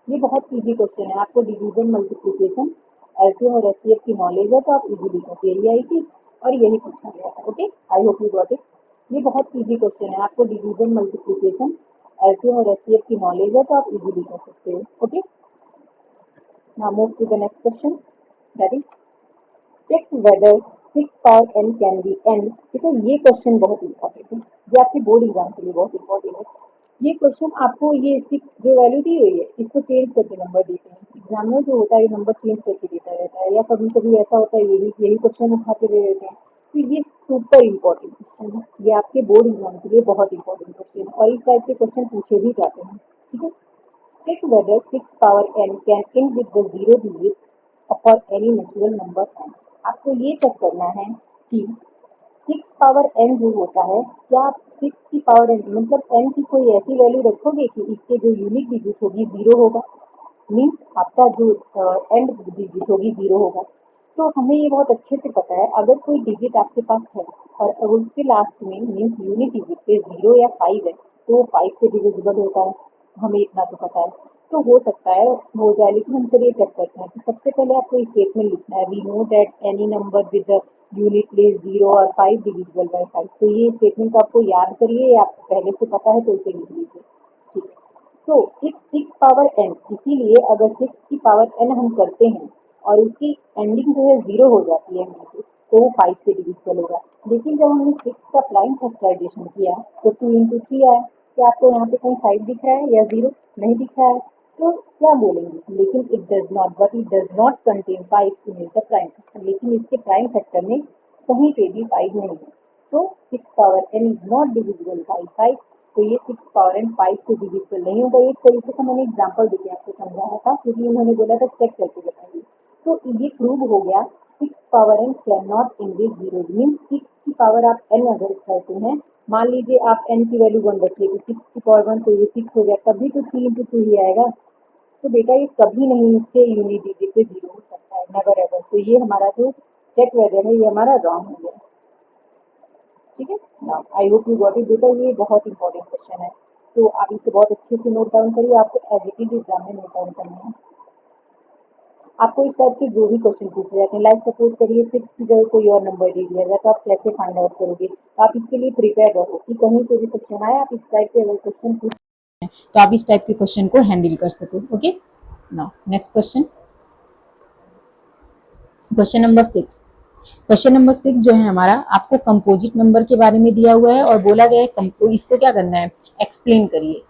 ये बहुत इजी क्वेश्चन है, आपको डिवीजन मल्टीप्लिकेशन एलसीएम और एचसीएफ की नॉलेज है तो आप इजीली कर, यही आई थी और यही पूछा गया था। Okay, I hope you got it. ये बहुत इजी क्वेश्चन है, आपको डिवीजन मल्टीप्लिकेशन एलसीएम और एचसीएफ की नॉलेज है तो आप इजीली कर सकते हो। Okay, now move to the next question, that is check whether 6 power n can be n। ठीक है, ये क्वेश्चन बहुत इंपॉर्टेंट है, ये आपके बोर्ड एग्जाम के लिए बहुत इंपॉर्टेंट है। ये क्वेश्चन आपको ये 6 जो वैल्यू दी हुई है इसको चेंज करके नंबर देते हैं, एग्जामिनर जो होता है ये नंबर चेंज करके देता रहता है, या कभी कभी ऐसा होता है यही क्वेश्चन उठा के दे देते हैं। तो ये सुपर इंपॉर्टेंट क्वेश्चन है, ये आपके बोर्ड एग्जाम के लिए बहुत इंपॉर्टेंट क्वेश्चन है और इस टाइप के क्वेश्चन पूछे भी जाते हैं। ठीक है, check whether 6 power n can end with the zero digit for any natural number n। आपको ये चेक करना है कि 6 पावर n जो होता है, क्या आप 6 की पावर n मतलब n की कोई ऐसी वैल्यू रखोगे कि इसके जो यूनिक डिजिट होगी जीरो होगा, मीन्स आपका जो एंड डिजिट होगी जीरो होगा। तो हमें ये बहुत अच्छे से पता है, अगर कोई डिजिट आपके पास है और अगर उसके लास्ट में मीन्स यूनिक डिजिट पे 0 या 5 है तो वो 5 से डिविजिबल होता है, हमें इतना तो पता है। तो हो सकता है हो जाए, लेकिन हम चलिए चेक करते हैं। तो सबसे पहले आपको स्टेटमेंट लिखना है, we know that any number with the unit place 0 और 5 डिविजिबल बाय 5। तो ये स्टेटमेंट आपको याद करिए, या आपको पहले से पता है तो इसे लिख लीजिए। ठीक है, सो इफ 6 पावर n, इसीलिए अगर 6 की पावर n हम करते हैं और उसकी एंडिंग जो है 0 हो जाती है तो वो 5 से डिविजिबल होगा। लेकिन जब हमने 6 का प्राइम फैक्टराइजेशन किया तो 2 into 3 आया। क्या आपको यहाँ पे कहीं 5 दिख रहा है या 0 नहीं दिख रहा है? तो क्या बोलेंगे, लेकिन it does not, but it does not contain 5 in the prime factor, लेकिन इसके प्राइम फैक्टर में कहीं पे भी 5 नहीं है। तो 6 power n is not divisible by 5। तो ये 6 पावर n 5 से डिविजिबल नहीं होगा। एक तरीके से मैंने एग्जांपल देके आपको समझाया था, क्योंकि उन्होंने बोला था चेक करके बताइए। तो ये प्रूव हो गया, 6 power n can not Indies zero, means 6 की पावर आप n अगर करते हैं, मान लीजिए आप n की वैल्यू 1 रखिए तो 6 की पावर 1 तो ये 6 हो गया, तभी तो 3 into 2 ही आएगा। तो बेटा ये कभी नहीं इसके यूनिट डिजिट पे 0 हो सकता है, नेवर एवर। तो ये हमारा जो चेक वैल्यू है ये हमारा रॉन्ग हो गया। ठीक है, now I hope you got it. बेटा ये बहुत इंपॉर्टेंट क्वेश्चन है, तो आप इसे बहुत अच्छे से नोट डाउन करिए, आपको एज इट इज एग्जाम में नोट डाउन करना है। आपको इस टाइप के जो भी क्वेश्चन पूछे जाते हैं, लाइक सपोज करिए 6 की जगह कोई और नंबर दे दिया जाए, तो आप कैसे फाइंड आउट करोगे? तो आप इसके लिए प्रिपेयर रहो कि कहीं से भी क्वेश्चन आए, आप इस टाइप के अगर क्वेश्चन पूछ तो आप इस टाइप के क्वेश्चन को हैंडल कर सको। Okay, now next question, question number 6। Question number 6 जो है हमारा, आपको कंपोजिट नंबर के बारे में दिया हुआ है और बोला गया है इसको क्या करना है, एक्सप्लेन करिए।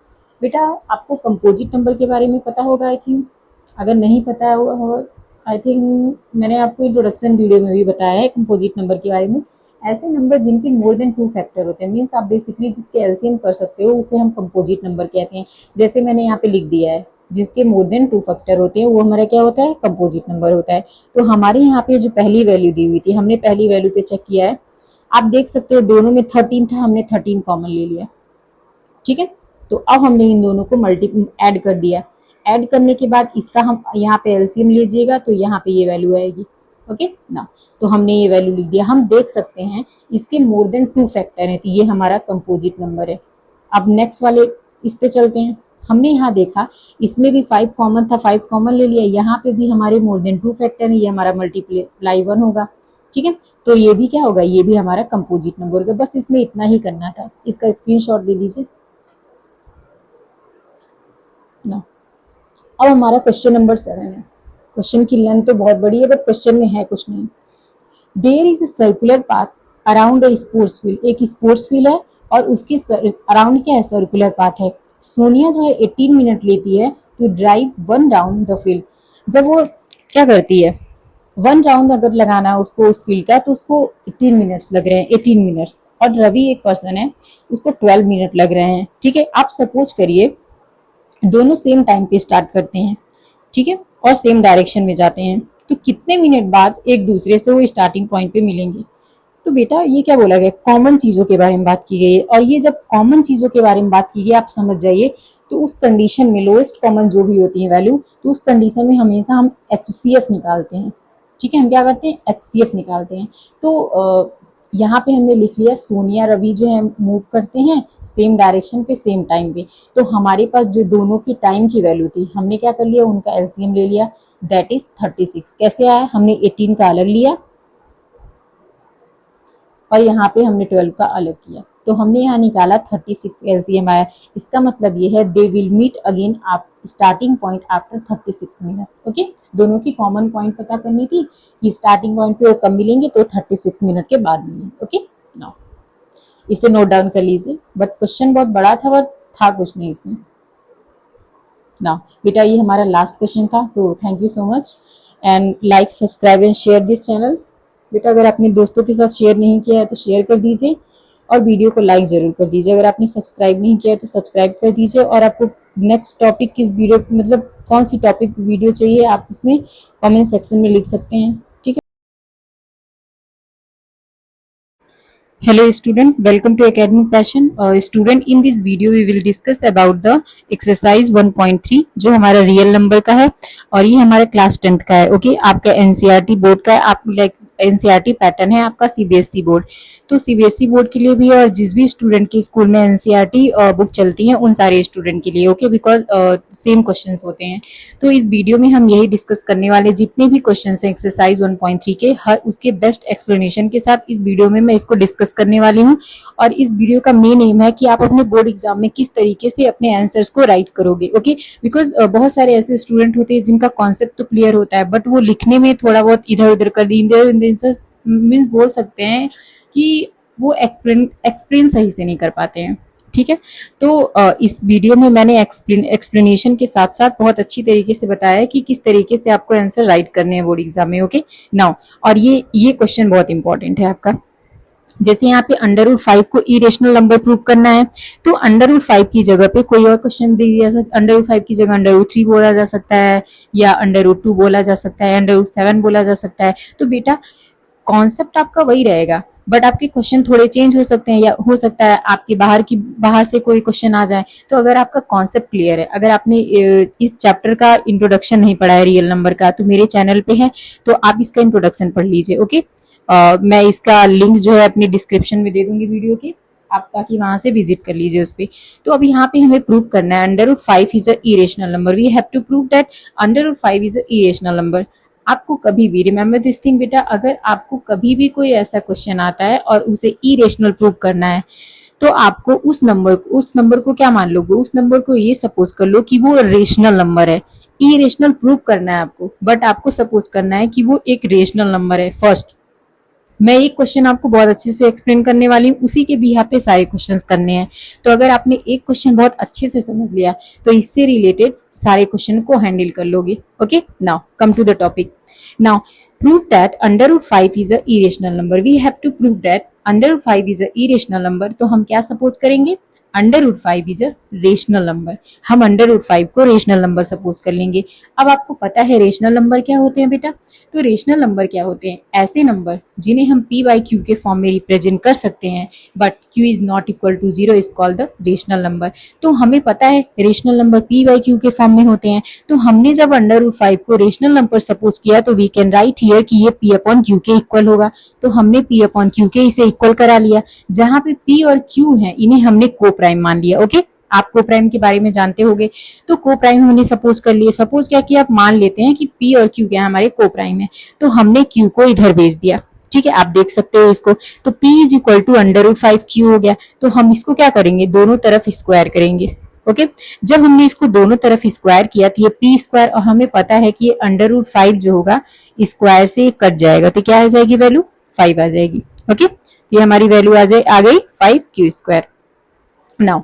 बेटा आपको कंपोजिट नंबर के बारे में पता होगा आई थिंक, अगर नहीं पता होगा आई थिंक मैंने आपको इंट्रोडक्शन वीडियो में भी बताया है कंपोजिट नंबर के बारे में। ऐसे नंबर जिनके मोर देन 2 फैक्टर होते हैं, मीन्स आप बेसिकली जिसके एलसीएम कर सकते हो उसे हम कंपोजिट नंबर कहते हैं। जैसे मैंने यहाँ पे लिख दिया है, जिसके मोर देन 2 फैक्टर होते हैं वो हमारा क्या होता है, कंपोजिट नंबर होता है। तो हमारे यहाँ पे जो पहली वैल्यू दी हुई थी, हमने पहली वैल्यू पे चेक किया है, आप देख सकते हो दोनों में 13 था, हमने 13 कॉमन ले लिया। ठीक है, तो अब हमने इन दोनों को ऐड कर दिया। ऐड करने के बाद इसका हम यहाँ पे एलसीएम लीजिएगा तो यहाँ पे ये वैल्यू आएगी। ओके ना, तो हमने ये वैल्यू लिख दिया। हम देख सकते हैं इसके मोर देन 2 फैक्टर है, तो ये हमारा कंपोजिट नंबर है। अब नेक्स्ट वाले इस पे चलते हैं। हमने यहाँ देखा इसमें भी 5 कॉमन था, 5 कॉमन ले लिया। यहाँ पे भी हमारे मोर देन 2 फैक्टर है, ये हमारा मल्टीप्लाई 1 होगा। ठीक है, तो ये भी क्या होगा, ये भी हमारा कंपोजिट नंबर होगा। बस इसमें इतना ही करना था, इसका स्क्रीनशॉट ले लीजिए ना। अब हमारा क्वेश्चन नंबर 7 है। क्वेश्चन की लेंथ तो बहुत बड़ी है, बट क्वेश्चन में है कुछ नहीं। There is a circular path around a sports field. एक स्पोर्ट्स फील्ड है और उसके अराउंड क्या है, सर्कुलर पाथ है। सोनिया जो है 18 मिनट लेती है to drive 1 round the field. जब वो क्या करती है, 1 राउंड अगर लगाना है उसको उस फील्ड का, तो उसको 18 मिनट्स लग रहे हैं, 18 मिनट्स। और रवि एक पर्सन है, उसको 12 मिनट लग रहे हैं। ठीक है, आप सपोज करिए दोनों सेम टाइम पे स्टार्ट करते हैं, ठीक है, और सेम डायरेक्शन में जाते हैं, तो कितने मिनट बाद एक दूसरे से वो स्टार्टिंग पॉइंट पे मिलेंगे। तो बेटा ये क्या बोला गया, कॉमन चीजों के बारे में बात की गई है, और ये जब कॉमन चीजों के बारे में बात की गई आप समझ जाइए, तो उस कंडीशन में लोएस्ट कॉमन जो भी होती है वैल्यू, तो उस कंडीशन में हमेशा हम HCF निकालते हैं। ठीक है, हम क्या करते हैं, HCF निकालते हैं। तो यहाँ पे हमने लिख लिया सोनिया रवि जो है मूव करते हैं सेम डायरेक्शन पे सेम टाइम पे, तो हमारे पास जो दोनों की टाइम की वैल्यू थी हमने क्या कर लिया, उनका LCM ले लिया, दैट इज 36। कैसे आया, हमने 18 का अलग लिया और यहाँ पे हमने 12 का अलग किया, तो हमने यहाँ निकाला 36 LCM आया। इसका मतलब ये है दे विल मीट अगेन आप starting point after 36 minute. Okay, दोनों की कॉमन पॉइंट पता करनी थी कि स्टार्टिंग पॉइंट पे वो कब मिलेंगे, तो 36 मिनट के बाद मिलेंगे। ओके, नाउ इसे नोट डाउन कर लीजिए, बट क्वेश्चन बहुत बड़ा था बट था कुछ नहीं इसमें। नाउ बेटा ये हमारा लास्ट क्वेश्चन था, so thank you so much and like subscribe and share this channel. बेटा अगर आपने दोस्तों के साथ शेयर नहीं किया है तो शेयर कर दीजिए और वीडियो को लाइक जरूर कर दीजिए। अगर आपने सब्सक्राइब नहीं किया है तो सब्सक्राइब कर दीजिए, और आपको नेक्स्ट टॉपिक किस वीडियो मतलब कौन सी टॉपिक वीडियो चाहिए आप इसमें कमेंट सेक्शन में लिख सकते हैं। ठीक है, hello student, welcome to academic passion. Student, in this video we will discuss about the exercise 1.3 जो हमारा रियल नंबर का है, और ये हमारे क्लास 10th का है। ओके, आपका एनसीईआरटी बोर्ड का है, आप लाइक एनसीईआरटी पैटर्न है आपका सीबीएसई बोर्ड, तो सीबीएसई बोर्ड के लिए भी और जिस भी स्टूडेंट के स्कूल में एनसीईआरटी बुक चलती है उन सारे स्टूडेंट के लिए। ओके, बिकॉज सेम क्वेश्चंस होते हैं। तो इस वीडियो में हम यही डिस्कस करने वाले, जितने भी क्वेश्चंस हैं एक्सरसाइज 1.3 के, हर उसके बेस्ट एक्सप्लेनेशन के साथ इस वीडियो में मैं इसको डिस्कस करने वाली हूँ। और इस वीडियो का मेन एम है कि आप अपने बोर्ड एग्जाम में किस तरीके से अपने आंसर्स को राइट करोगे। ओके, बिकॉज बहुत सारे ऐसे स्टूडेंट होते हैं जिनका कॉन्सेप्ट तो क्लियर होता है बट वो लिखने में थोड़ा बहुत इधर उधर कर देंगे, मीन्स बोल सकते हैं कि वो एक्सप्लेन सही से नहीं कर पाते हैं। ठीक है, तो इस वीडियो में मैंने एक्सप्लेनेशन के साथ साथ बहुत अच्छी तरीके से बताया है कि किस तरीके से आपको आंसर राइट करने हैं बोर्ड एग्जाम में। ओके, नाउ और ये क्वेश्चन बहुत इंपॉर्टेंट है आपका। जैसे यहाँ पे √5 को इरेशनल नंबर प्रूव करना है, तो √5 की जगह पे कोई और क्वेश्चन दे दिया सकता, √5 की जगह √3 बोला जा सकता है, या √2 बोला जा सकता है, √7 बोला जा सकता है। तो बेटा कॉन्सेप्ट आपका वही रहेगा बट आपके क्वेश्चन थोड़े चेंज हो सकते हैं, या हो सकता है आपके बाहर से कोई क्वेश्चन आ जाए। तो अगर आपका कॉन्सेप्ट क्लियर है, अगर आपने इस चैप्टर का इंट्रोडक्शन नहीं पढ़ा है रियल नंबर का, तो मेरे चैनल पे है, तो आप इसका इंट्रोडक्शन पढ़ लीजिए। ओके, मैं इसका लिंक जो है अपनी डिस्क्रिप्शन में दे दूंगी वीडियो की, आप ताकि वहां से विजिट कर लीजिए उस पर। तो अब यहाँ पे हमें प्रूव करना है √5 is a irrational number. We have to prove that √5 is a irrational number. आपको कभी भी रिमेम्बर दिस थिंग बेटा, अगर आपको कभी भी कोई ऐसा क्वेश्चन आता है और उसे इरेशनल प्रूव करना है, तो आपको उस नंबर को क्या मान लोगे, उस नंबर को ये सपोज कर लो कि वो रेशनल नंबर है। इरेशनल प्रूव करना है आपको, बट आपको सपोज करना है कि वो एक रेशनल नंबर है। फर्स्ट मैं एक क्वेश्चन आपको बहुत अच्छे से एक्सप्लेन करने वाली हूँ, उसी के भी यहाँ पे सारे क्वेश्चंस करने हैं। तो अगर आपने एक क्वेश्चन बहुत अच्छे से समझ लिया तो इससे रिलेटेड सारे क्वेश्चन को हैंडल कर लोगे। Okay, now come to the topic. Now prove that √5 is a irrational number. We have to prove that √5 is a irrational number. तो हम क्या सपोज करेंगे, √5 इज अ रेशनल नंबर। हम √5 को रेशनल नंबर सपोज कर लेंगे। अब आपको पता है रेशनल नंबर क्या होते हैं बेटा, तो रेशनल नंबर क्या होते हैं, ऐसे नंबर जिन्हें हम p/q के फॉर्म में रिप्रेजेंट कर सकते हैं but q is not equal to 0 is called the rational number. तो हमें पता है रेशनल नंबर p/q के फॉर्म में होते हैं, तो हमने जब √5 को रेशनल नंबर सपोज किया तो वी कैन राइट हियर कि ये p/q के इक्वल होगा। तो हमने p/q के इसे इक्वल करा लिया। जहां पे p और q है इन्हें हमने को प्राइम मान लिया। ओके, आप को प्राइम के बारे में जानते होंगे, तो को प्राइम हमने सपोज कर लिए। सपोज क्या किया, आप मान लेते हैं कि p और q क्या हमारे को प्राइम है, तो हमने q को इधर भेज दिया। ठीक है, आप देख सकते हो इसको, तो p is equal to √5q हो गया। तो हम इसको क्या करेंगे, दोनों तरफ स्क्वायर करेंगे। ओके, जब हमने इसको दोनों तरफ स्क्वायर किया तो ये p स्क्वायर, और हमें पता है कि ये √5 जो होगा स्क्वायर से कट जाएगा, तो क्या आ जाएगी वैल्यू, 5 आ जाएगी। ओके, ये हमारी वैल्यू आ गई 5q स्क्वायर। नाउ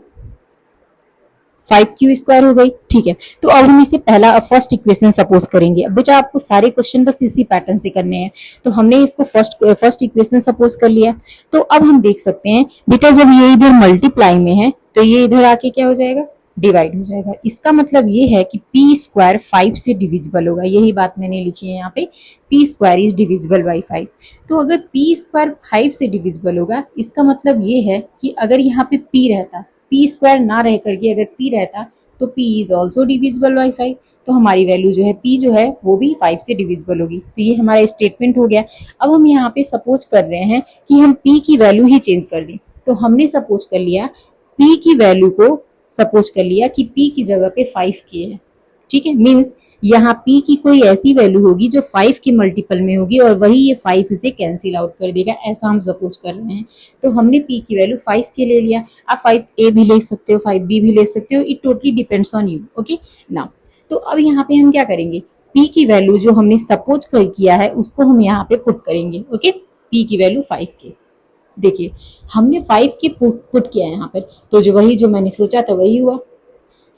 5q² हो गई, ठीक है। तो अब हम इसे पहला फर्स्ट इक्वेशन सपोज करेंगे। अब बेटा आपको सारे क्वेश्चन बस इसी पैटर्न से करने हैं, तो हमने इसको फर्स्ट इक्वेशन सपोज कर लिया। तो अब हम देख सकते हैं बेटा जब ये इधर मल्टीप्लाई में है तो ये इधर आके क्या हो जाएगा, डिवाइड हो जाएगा। इसका मतलब ये है कि p² 5 से डिविजिबल होगा, यही बात मैंने लिखी है यहाँ पे, p² इज डिविजिबल बाई 5। तो अगर p² 5 से डिविजिबल होगा, इसका मतलब ये है कि अगर यहाँ पे p रहता, p² ना रह करके अगर p रहता तो p is also divisible by 5, तो हमारी वैल्यू जो है p जो है वो भी 5 से डिविजिबल होगी। तो ये हमारा स्टेटमेंट हो गया। अब हम यहाँ पे सपोज कर रहे हैं कि हम p की वैल्यू ही चेंज कर दें। तो हमने सपोज कर लिया p की वैल्यू को, सपोज कर लिया कि p की जगह पे 5k है, ठीक है। मीन्स यहाँ p की कोई ऐसी वैल्यू होगी जो 5 के मल्टीपल में होगी और वही ये 5 इसे कैंसिल आउट कर देगा, ऐसा हम सपोज कर रहे हैं। तो हमने p की वैल्यू 5k ले लिया। आप 5a भी ले सकते हो, 5b भी ले सकते हो, it totally depends on you, okay now. तो अब यहाँ पे हम क्या करेंगे, p की वैल्यू जो हमने सपोज कर किया है उसको हम यहाँ पे पुट करेंगे, ओके। p की वैल्यू 5k, देखिए हमने 5 के पुट किया है यहाँ पर, तो जो वही जो मैंने सोचा था वही हुआ।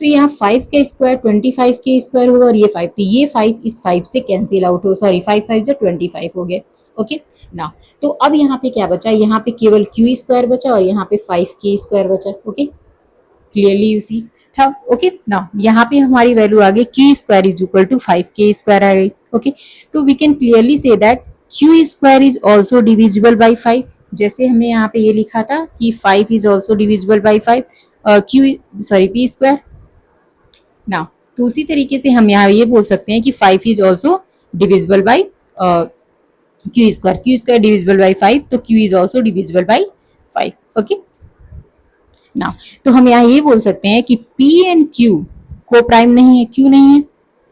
तो यहाँ 5 का स्क्वायर 25 के स्क्वायर होगा और ये 5, तो ये 5 इस 5 से कैंसिल आउट हो, सॉरी 5 5 जो 25 हो गए, ओके ना। तो अब यहाँ पे क्या बचा, यहाँ पे केवल q² बचा और यहाँ पे 5k² बचा, ओके क्लियरली यू सी था, ओके ना। यहाँ पे हमारी वैल्यू आ गई q² is equal to 5k² आ गई, ओके। तो we can clearly see that q² is also divisible by 5, जैसे हमने यहाँ पे ये लिखा था कि 5 is also divisible by 5 p²। Now तो उसी तरीके से हम यहाँ ये बोल सकते हैं कि 5 is also divisible by q² divisible by 5, तो q is also divisible by 5, okay now. तो हम यहाँ ये बोल सकते हैं कि p एंड q को प्राइम नहीं है, क्यों नहीं है,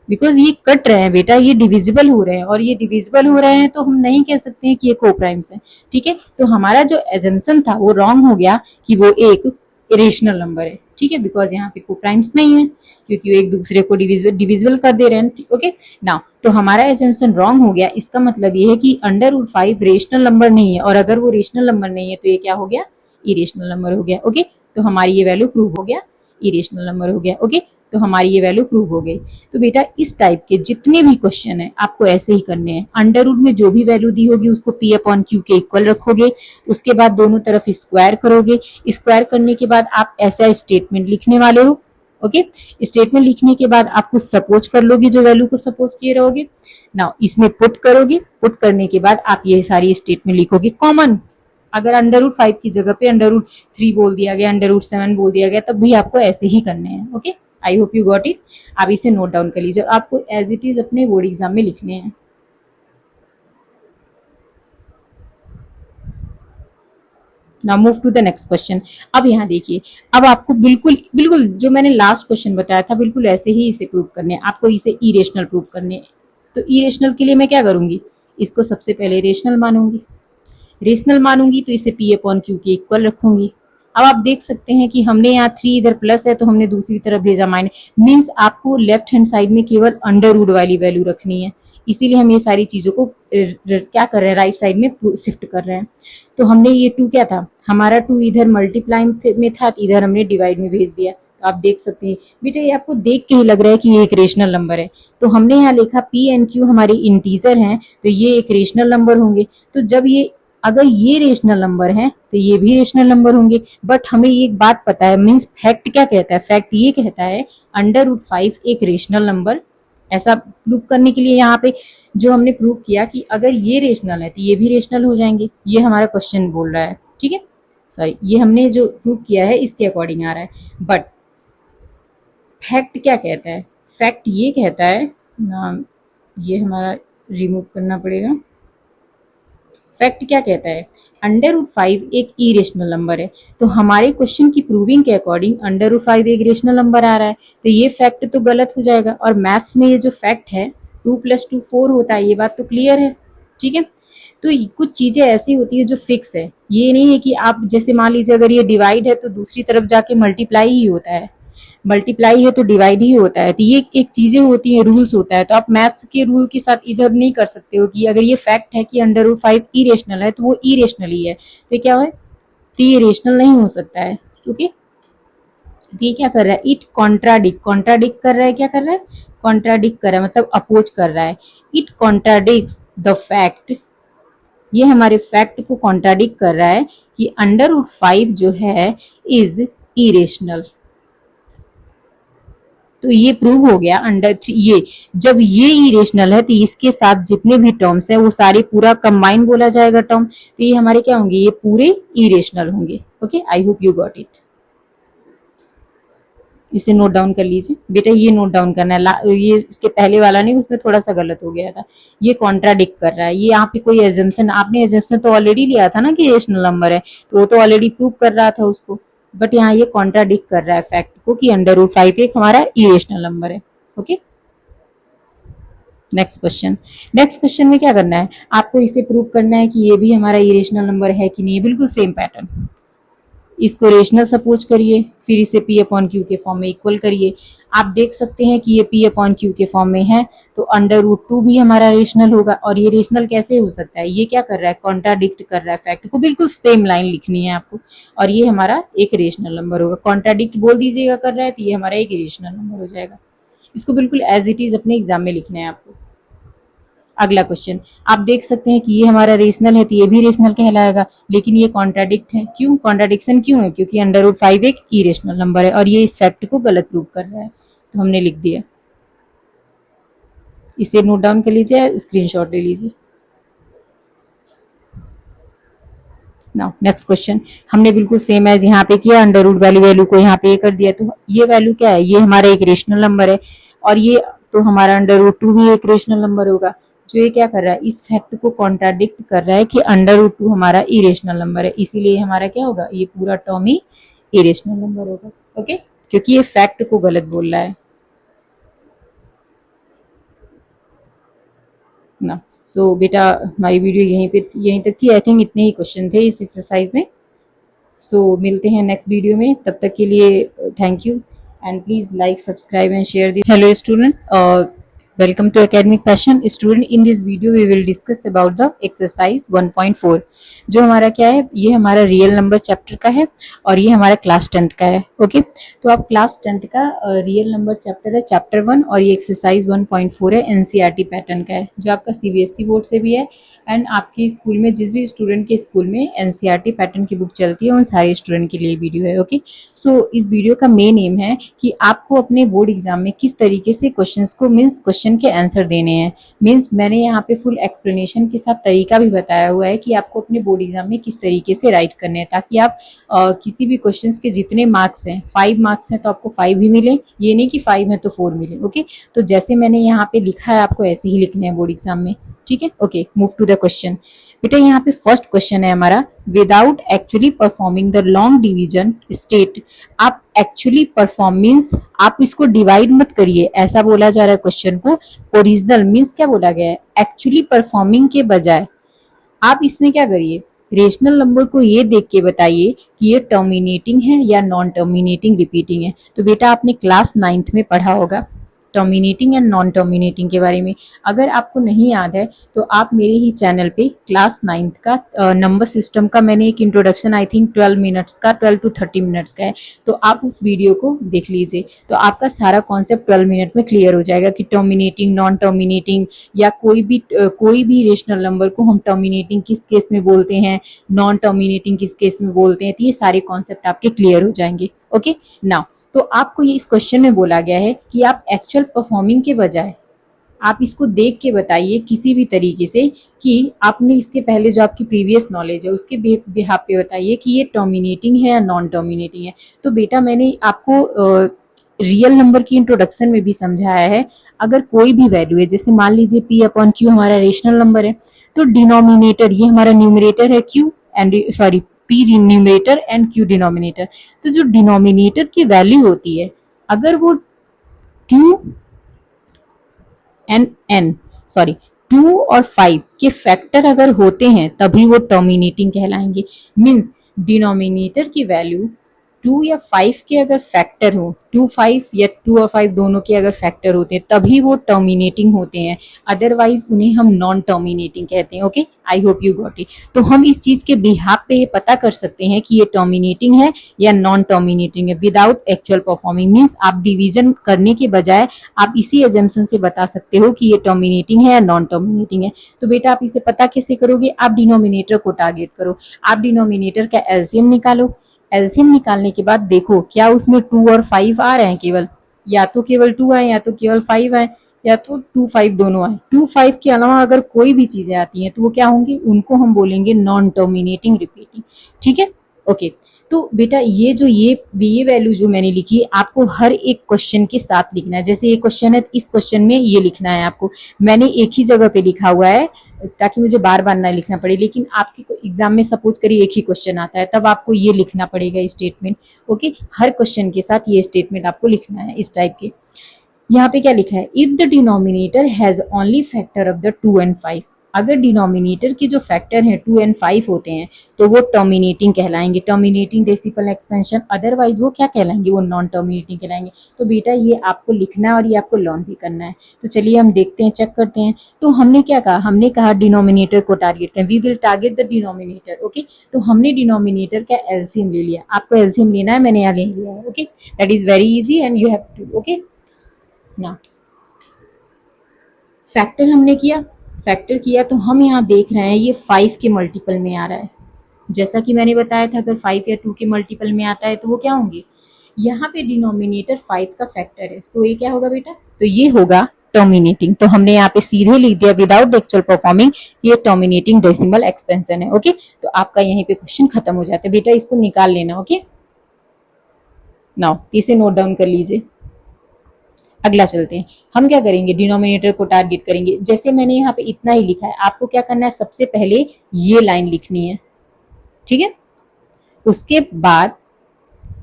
बिकॉज ये कट रहे हैं बेटा, ये डिविजिबल हो रहे हैं और ये डिविजिबल हो रहे हैं तो हम नहीं कह सकते हैं कि ये को प्राइम्स है, ठीक है। तो हमारा जो एजम्पशन था वो रॉन्ग हो गया कि वो एक इरेशनल नंबर है, ठीक है, बिकॉज यहाँ पे को प्राइम्स नहीं है क्योंकि वो एक दूसरे को डिविजिबल कर दे रहे हैं, ओके नाउ। तो हमारा एजम्पशन रॉन्ग हो गया। इसका मतलब ये है कि √5 रेशनल नंबर नहीं है, और अगर वो रेशनल नंबर नहीं है तो ये क्या हो गया, इरेशनल नंबर हो गया, ओके। तो हमारी ये वैल्यू प्रूव हो गया, इरेशनल नंबर हो गया, ओके। तो हमारी ये वैल्यू प्रूव हो गई। तो बेटा इस टाइप के जितने भी क्वेश्चन है आपको ऐसे ही करने हैं। अंडर रूट में जो भी वैल्यू दी होगी उसको p/q के इक्वल रखोगे, उसके बाद दोनों तरफ स्क्वायर करोगे, स्क्वायर करने के बाद आप ऐसा स्टेटमेंट लिखने वाले हो, ओके। स्टेटमेंट लिखने के बाद आप कुछ सपोज कर लोगे, जो वैल्यू को सपोज किए रहोगे। नाउ इसमें पुट करोगे, पुट करने के बाद आप ये सारी स्टेटमेंट लिखोगे कॉमन। अगर √5 की जगह पे √3 बोल दिया गया, √7 बोल दिया गया, तब भी आपको ऐसे ही करने हैं, okay. I hope you got it. आप इसे नोट डाउन कर लीजिए, आपको एज इट इज अपने बोर्ड एग्जाम में लिखने हैं। Now move to the next question. अब यहाँ देखिए, अब आपको बिल्कुल बिल्कुल जो मैंने लास्ट क्वेश्चन बताया था बिल्कुल ऐसे ही इसे प्रूव करने हैं। आपको इसे इरेशनल प्रूव करने हैं। तो इरेशनल के लिए मैं क्या करूंगी, इसको सबसे पहले रेशनल मानूंगी, रेशनल मानूंगी तो इसे p/q के इक्वल रखूंगी। अब आप देख सकते हैं कि हमने यहाँ 3 इधर प्लस है तो हमने दूसरी तरफ भेजा माइनस, मीन्स आपको लेफ्ट हैंड साइड में केवल अंडर रूट वाली वैल्यू रखनी है। इसीलिए हम ये सारी चीजों को क्या कर रहे हैं, राइट साइड में शिफ्ट कर रहे हैं। तो हमने ये 2 क्या था, हमारा 2 इधर मल्टीप्लाई में था, इधर हमने डिवाइड में भेज दिया। तो आप देख सकते हैं बेटा, ये आपको देख के ही लग रहा है कि ये एक रेशनल नंबर है। तो हमने यहाँ लिखा p एंड q हमारे इंटीजर हैं, तो ये एक रेशनल नंबर होंगे। तो जब ये अगर ये रेशनल नंबर है तो ये भी रेशनल नंबर होंगे। बट हमें एक बात पता है, मीन्स फैक्ट क्या कहता है, फैक्ट ये कहता है √5 एक रेशनल नंबर। ऐसा प्रूव करने के लिए यहाँ पे जो हमने प्रूव किया कि अगर ये रेशनल है तो ये भी रेशनल हो जाएंगे, ये हमारा क्वेश्चन बोल रहा है, ठीक है। सॉरी, ये हमने जो प्रूव किया है इसके अकॉर्डिंग आ रहा है। बट फैक्ट क्या कहता है, फैक्ट ये कहता है ना, ये हमारा रिमूव करना पड़ेगा। फैक्ट क्या कहता है, √5 एक इरेशनल नंबर है। तो हमारे क्वेश्चन की प्रूविंग के अकॉर्डिंग √5 एक रेशनल नंबर आ रहा है, तो ये फैक्ट तो गलत हो जाएगा। और मैथ्स में ये जो फैक्ट है 2 + 2 4 होता है, ये बात तो क्लियर है, ठीक है। तो कुछ चीजें ऐसी होती है जो फिक्स है, ये नहीं है कि आप जैसे मान लीजिए अगर ये डिवाइड है तो दूसरी तरफ जाके मल्टीप्लाई ही होता है, मल्टीप्लाई है तो डिवाइड ही होता है। तो ये एक चीजें होती है, रूल्स होता है। तो आप मैथ्स के रूल के साथ इधर नहीं कर सकते हो कि अगर ये फैक्ट है कि √5 इरेशनल है तो वो इरेशनल ही है, तो क्या है, तो ये रेशनल नहीं हो सकता है, ओके। तो ये क्या कर रहा है, इट कॉन्ट्राडिक्ट, कॉन्ट्राडिक्ट कर रहा है, क्या कर रहा है, कॉन्ट्राडिक्ट कर रहा है, मतलब अपोज कर रहा है। इट कॉन्ट्राडिक्ट्स द फैक्ट, ये हमारे फैक्ट को कॉन्ट्राडिक्ट कर रहा है कि अंडर रूट 5 जो है इज इरेशनल। तो ये प्रूव हो गया अंडर ये, जब ये इरेशनल है तो इसके साथ जितने भी टर्म्स है वो सारे पूरा कंबाइन बोला जाएगा टर्म, तो ये हमारे क्या होंगे, ये पूरे इरेशनल होंगे। Okay, I hope you got it. इसे नोट डाउन कर लीजिए बेटा, ये नोट डाउन करना है, ये इसके पहले वाला नहीं, उसमें थोड़ा सा गलत हो गया था। ये कॉन्ट्राडिक्ट कर रहा है, ये यहाँ पे कोई एजम्पशन, आपने एजम्पशन तो ऑलरेडी लिया था ना कि रेशनल नंबर है, तो वो तो ऑलरेडी प्रूव कर रहा था उसको, बट यहाँ ये कॉन्ट्राडिक्ट कर रहा है फैक्ट को कि अंडर रूट 5 एक हमारा इरेशनल नंबर है। Okay, next question. Next question में क्या करना है, आपको इसे प्रूव करना है कि ये भी हमारा इरेशनल नंबर है कि नहीं, बिल्कुल सेम पैटर्न। इसको रेशनल सपोज करिए, फिर इसे पी अपॉन क्यू के फॉर्म में इक्वल करिए। आप देख सकते हैं कि ये पी अपॉन क्यू के फॉर्म में है, तो अंडर रूट 2 भी हमारा रेशनल होगा। और ये रेशनल कैसे हो सकता है, ये क्या कर रहा है, कॉन्ट्राडिक्ट कर रहा है फैक्ट को, बिल्कुल सेम लाइन लिखनी है आपको, और ये हमारा एक रेशनल नंबर होगा। कॉन्ट्राडिक्ट बोल दीजिएगा कर रहा है तो ये हमारा एक रेशनल नंबर हो जाएगा। इसको बिल्कुल एज इट इज अपने एग्जाम में लिखना है आपको। अगला क्वेश्चन, आप देख सकते हैं कि ये हमारा रेशनल है तो ये भी रेशनल कहलाएगा, लेकिन ये कॉन्ट्राडिक्ट है। क्यों कॉन्ट्राडिक्शन क्यों है, क्योंकि अंडर रूट 5 एक इरेशनल नंबर है और ये इस फैक्ट को गलत प्रूव कर रहा है, तो हमने लिख दिया। इसे नोट डाउन कर लीजिए, स्क्रीनशॉट ले लीजिए। नाउ नेक्स्ट क्वेश्चन, हमने बिल्कुल सेम एज यहाँ पे किया, अंडर रूट वाली वैल्यू को यहाँ पे कर दिया, तो ये वैल्यू क्या है, ये हमारा एक रेशनल नंबर है, और ये तो हमारा अंडर रूट 2 भी एक रेशनल नंबर होगा। जो ये क्या कर रहा है, इस फैक्ट को कॉन्ट्राडिक्ट कर रहा है कि अंडर रूट 2 हमारा इरेशनल नंबर है, इसीलिए हमारा क्या होगा, ये पूरा टर्म ही इरेशनल नंबर होगा। ओके, क्योंकि ये फैक्ट को गलत बोल रहा है ना। सो बेटा हमारी वीडियो यहीं तक थी। आई थिंक इतने ही क्वेश्चन थे इस एक्सरसाइज में। सो मिलते हैं नेक्स्ट वीडियो में, तब तक के लिए thank you, and please like, subscribe and share this. Hello student, welcome to academic passion student। in this video we will discuss about the exercise 1.4, जो हमारा क्या है, ये हमारा रियल नंबर चैप्टर का है और ये हमारा क्लास 10th का है। ओके, तो आप क्लास 10th का रियल नंबर चैप्टर है, चैप्टर 1, और ये एक्सरसाइज 1.4 है, एनसीईआरटी पैटर्न का है, जो आपका सीबीएसई बोर्ड से भी है, एंड आपके स्कूल में जिस भी स्टूडेंट के स्कूल में एनसीईआरटी पैटर्न की बुक चलती है उन सारे स्टूडेंट के लिए वीडियो है। ओके, सो इस वीडियो का मेन एम है कि आपको अपने बोर्ड एग्जाम में किस तरीके से क्वेश्चंस को, मीन्स क्वेश्चन के आंसर देने हैं। मीन्स मैंने यहाँ पे फुल एक्सप्लेनेशन के साथ तरीका भी बताया हुआ है कि आपको अपने बोर्ड एग्जाम में किस तरीके से राइट करने हैं, ताकि आप किसी भी क्वेश्चन के जितने मार्क्स हैं, 5 मार्क्स हैं तो आपको 5 ही मिले, ये नहीं कि 5 है तो 4 मिले। ओके, तो जैसे मैंने यहाँ पे लिखा है आपको ऐसे ही लिखने हैं बोर्ड एग्जाम में। ठीक है, okay, move to the question. बेटा यहाँ पे फर्स्ट क्वेश्चन है हमारा, without actually performing the long division state. आप एक्चुअली परफॉर्म मीन्स आप इसको डिवाइड मत करिए, ऐसा बोला जा रहा है क्वेश्चन को। ओरिजिनल मीन्स क्या बोला गया है, एक्चुअली परफॉर्मिंग के बजाय आप इसमें क्या करिए, रेशनल नंबर को ये देख के बताइए कि ये टर्मिनेटिंग है या नॉन टर्मिनेटिंग रिपीटिंग है। तो बेटा आपने क्लास 9th में पढ़ा होगा टर्मिनेटिंग एंड नॉन टर्मिनेटिंग के बारे में। अगर आपको नहीं याद है तो आप मेरे ही चैनल पे क्लास 9th का नंबर सिस्टम का मैंने एक इंट्रोडक्शन, आई थिंक 12 मिनट्स का, 12 to 30 मिनट्स का है, तो आप उस वीडियो को देख लीजिए, तो आपका सारा कॉन्सेप्ट 12 मिनट में क्लियर हो जाएगा कि टर्मिनेटिंग, नॉन टर्मिनेटिंग, या कोई भी रेशनल नंबर को हम टर्मिनेटिंग किस केस में बोलते हैं, नॉन टर्मिनेटिंग किस केस में बोलते हैं, तो ये सारे कॉन्सेप्ट आपके क्लियर हो जाएंगे। ओके, नाउ तो आपको ये इस क्वेश्चन में बोला गया है कि आप एक्चुअल परफॉर्मिंग के बजाय आप इसको देख के बताइए किसी भी तरीके से कि आपने इसके पहले जो आपकी प्रीवियस नॉलेज है उसके बिहाफ पे बताइए कि ये टर्मिनेटिंग है या नॉन टर्मिनेटिंग है। तो बेटा मैंने आपको रियल नंबर की इंट्रोडक्शन में भी समझाया है, अगर कोई भी वैल्यू है, जैसे मान लीजिए पी अपॉन क्यू हमारा रेशनल नंबर है, तो डिनोमिनेटर, ये हमारा न्यूमरेटर है Q and sorry P numerator and Q denominator, तो जो डिनोमिनेटर की वैल्यू होती है अगर वो 2 एंड n सॉरी 2 और 5 के फैक्टर अगर होते हैं तभी वो टर्मिनेटिंग कहलाएंगे। मीन्स डिनोमिनेटर की वैल्यू 2 या 5 के अगर फैक्टर हो, 2 5 या 2 और 5 दोनों के अगर फैक्टर होते हैं तभी वो टर्मिनेटिंग होते हैं, अदरवाइज उन्हें हम नॉन टर्मिनेटिंग कहते हैं। Okay, I hope you got it. तो हम इस चीज के बिहाफ पे ये पता कर सकते हैं कि ये टर्मिनेटिंग है या नॉन टर्मिनेटिंग है विदाउट एक्चुअल परफॉर्मिंग। मीन्स आप डिवीजन करने के बजाय आप इसी एजम्पशन से बता सकते हो कि ये टर्मिनेटिंग है या नॉन टर्मिनेटिंग है। तो बेटा आप इसे पता कैसे करोगे? आप डिनोमिनेटर को टारगेट करो, आप डिनोमिनेटर का एलसीएम निकालो। एलसीएम निकालने के बाद देखो क्या उसमें 2 और 5 आ रहे हैं, केवल या तो केवल 2 आए या तो केवल 5 आए या तो 2 5 दोनों आए। 2 5 के अलावा अगर कोई भी चीजें आती हैं तो वो क्या होंगी? उनको हम बोलेंगे नॉन टर्मिनेटिंग रिपीटिंग। ठीक है, ओके। तो बेटा ये वैल्यू जो मैंने लिखी है आपको हर एक क्वेश्चन के साथ लिखना है। जैसे ये क्वेश्चन है, इस क्वेश्चन में ये लिखना है आपको। मैंने एक ही जगह पे लिखा हुआ है ताकि मुझे बार बार ना लिखना पड़े, लेकिन आपके एग्जाम में सपोज करिए एक ही क्वेश्चन आता है तब आपको ये लिखना पड़ेगा स्टेटमेंट। ओके, हर क्वेश्चन के साथ ये स्टेटमेंट आपको लिखना है इस टाइप के। यहाँ पे क्या लिखा है? If the denominator has only factor of the 2 and 5, अगर डिनोमिनेटर के जो फैक्टर हैं 2 एंड 5 होते हैं तो वो टर्मिनेटिंग कहलाएंगे, टर्मिनेटिंग डेसिमल एक्सपेंशन। अदरवाइज वो क्या कहलाएंगे? वो नॉन टर्मिनेटिंग कहलाएंगे। तो बेटा ये आपको लिखना है और ये आपको लर्न भी करना है। तो चलिए हम देखते हैं, चेक करते हैं। तो हमने क्या कहा? हमने कहा डिनोमिनेटर को टारगेट करें, we will target the denominator. Okay, तो हमने डिनोमिनेटर का एलसीएम ले लिया। आपको एलसीएम लेना है, मैंने यहाँ ले लिया है। Okay, that is very easy and you have to. Okay ना, फैक्टर हमने किया, फैक्टर किया तो हम यहाँ देख रहे हैं ये 5 के मल्टीपल में आ रहा है। जैसा कि मैंने बताया था अगर 5 या 2 के मल्टीपल में आता है तो वो क्या होंगे? यहाँ पे डिनोमिनेटर 5 का फैक्टर है तो ये क्या होगा बेटा? तो ये होगा टर्मिनेटिंग। तो हमने यहाँ पे सीधे लिख दिया विदाउट एक्चुअल परफॉर्मिंग, ये टर्मिनेटिंग डेसिमल एक्सपेंशन है। ओके, तो आपका यहीं पे क्वेश्चन खत्म हो जाता है। बेटा इसको निकाल लेना। ओके, नाउ इसे नोट डाउन कर लीजिए। अगला चलते हैं, हम क्या करेंगे? डिनोमिनेटर को टारगेट करेंगे। जैसे मैंने यहाँ पे इतना ही लिखा है, आपको क्या करना है? सबसे पहले ये लाइन लिखनी है, ठीक है, उसके बाद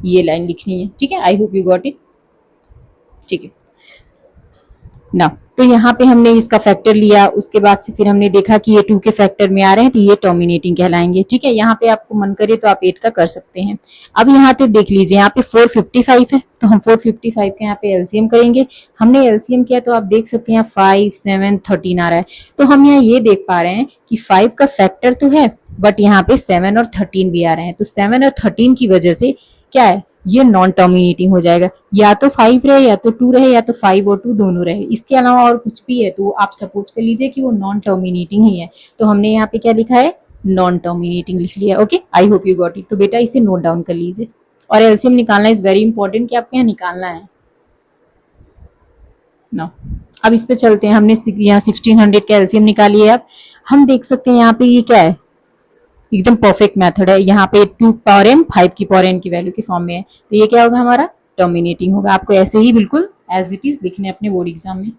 ये लाइन लिखनी है। ठीक है, आई होप यू गॉट इट। ठीक है ना, तो यहाँ पे हमने इसका फैक्टर लिया, उसके बाद से फिर हमने देखा कि ये 2 के फैक्टर में आ रहे हैं तो ये टर्मिनेटिंग कहलाएंगे। ठीक है, यहाँ पे आपको मन करे तो आप 8 का कर सकते हैं। अब यहाँ पे देख लीजिए, यहाँ पे 455 है तो हम 455 का यहाँ पे एलसीएम करेंगे। हमने एलसीएम किया तो आप देख सकते हैं 5 7 13 आ रहा है। तो हम यहाँ ये देख पा रहे हैं कि 5 का फैक्टर तो है बट यहाँ पे 7 और 13 भी आ रहे हैं। तो 7 और 13 की वजह से क्या है? ये नॉन टर्मिनेटिंग हो जाएगा। या तो 5 रहे या तो 2 रहे या तो 5 और 2 दोनों रहे, इसके अलावा और कुछ भी है तो आप सपोज कर लीजिए कि वो नॉन टर्मिनेटिंग ही है। तो हमने यहाँ पे क्या लिखा है? नॉन टर्मिनेटिंग लिख लिया। Okay, I hope you got it. तो बेटा इसे नोट डाउन कर लीजिए और एलसीएम निकालना इज वेरी इंपॉर्टेंट कि आपको यहाँ निकालना है ना। अब इस पे चलते हैं, हमने यहाँ 1600 का एलसीएम निकाली है। अब हम देख सकते हैं यहाँ पे ये क्या है? एकदम परफेक्ट मेथड है। यहाँ पे 2 पावर m 5 की पावर n की वैल्यू के फॉर्म में है तो ये क्या होगा? हमारा टर्मिनेटिंग होगा। आपको ऐसे ही बिल्कुल एज इट इज लिखने अपने बोर्ड एग्जाम में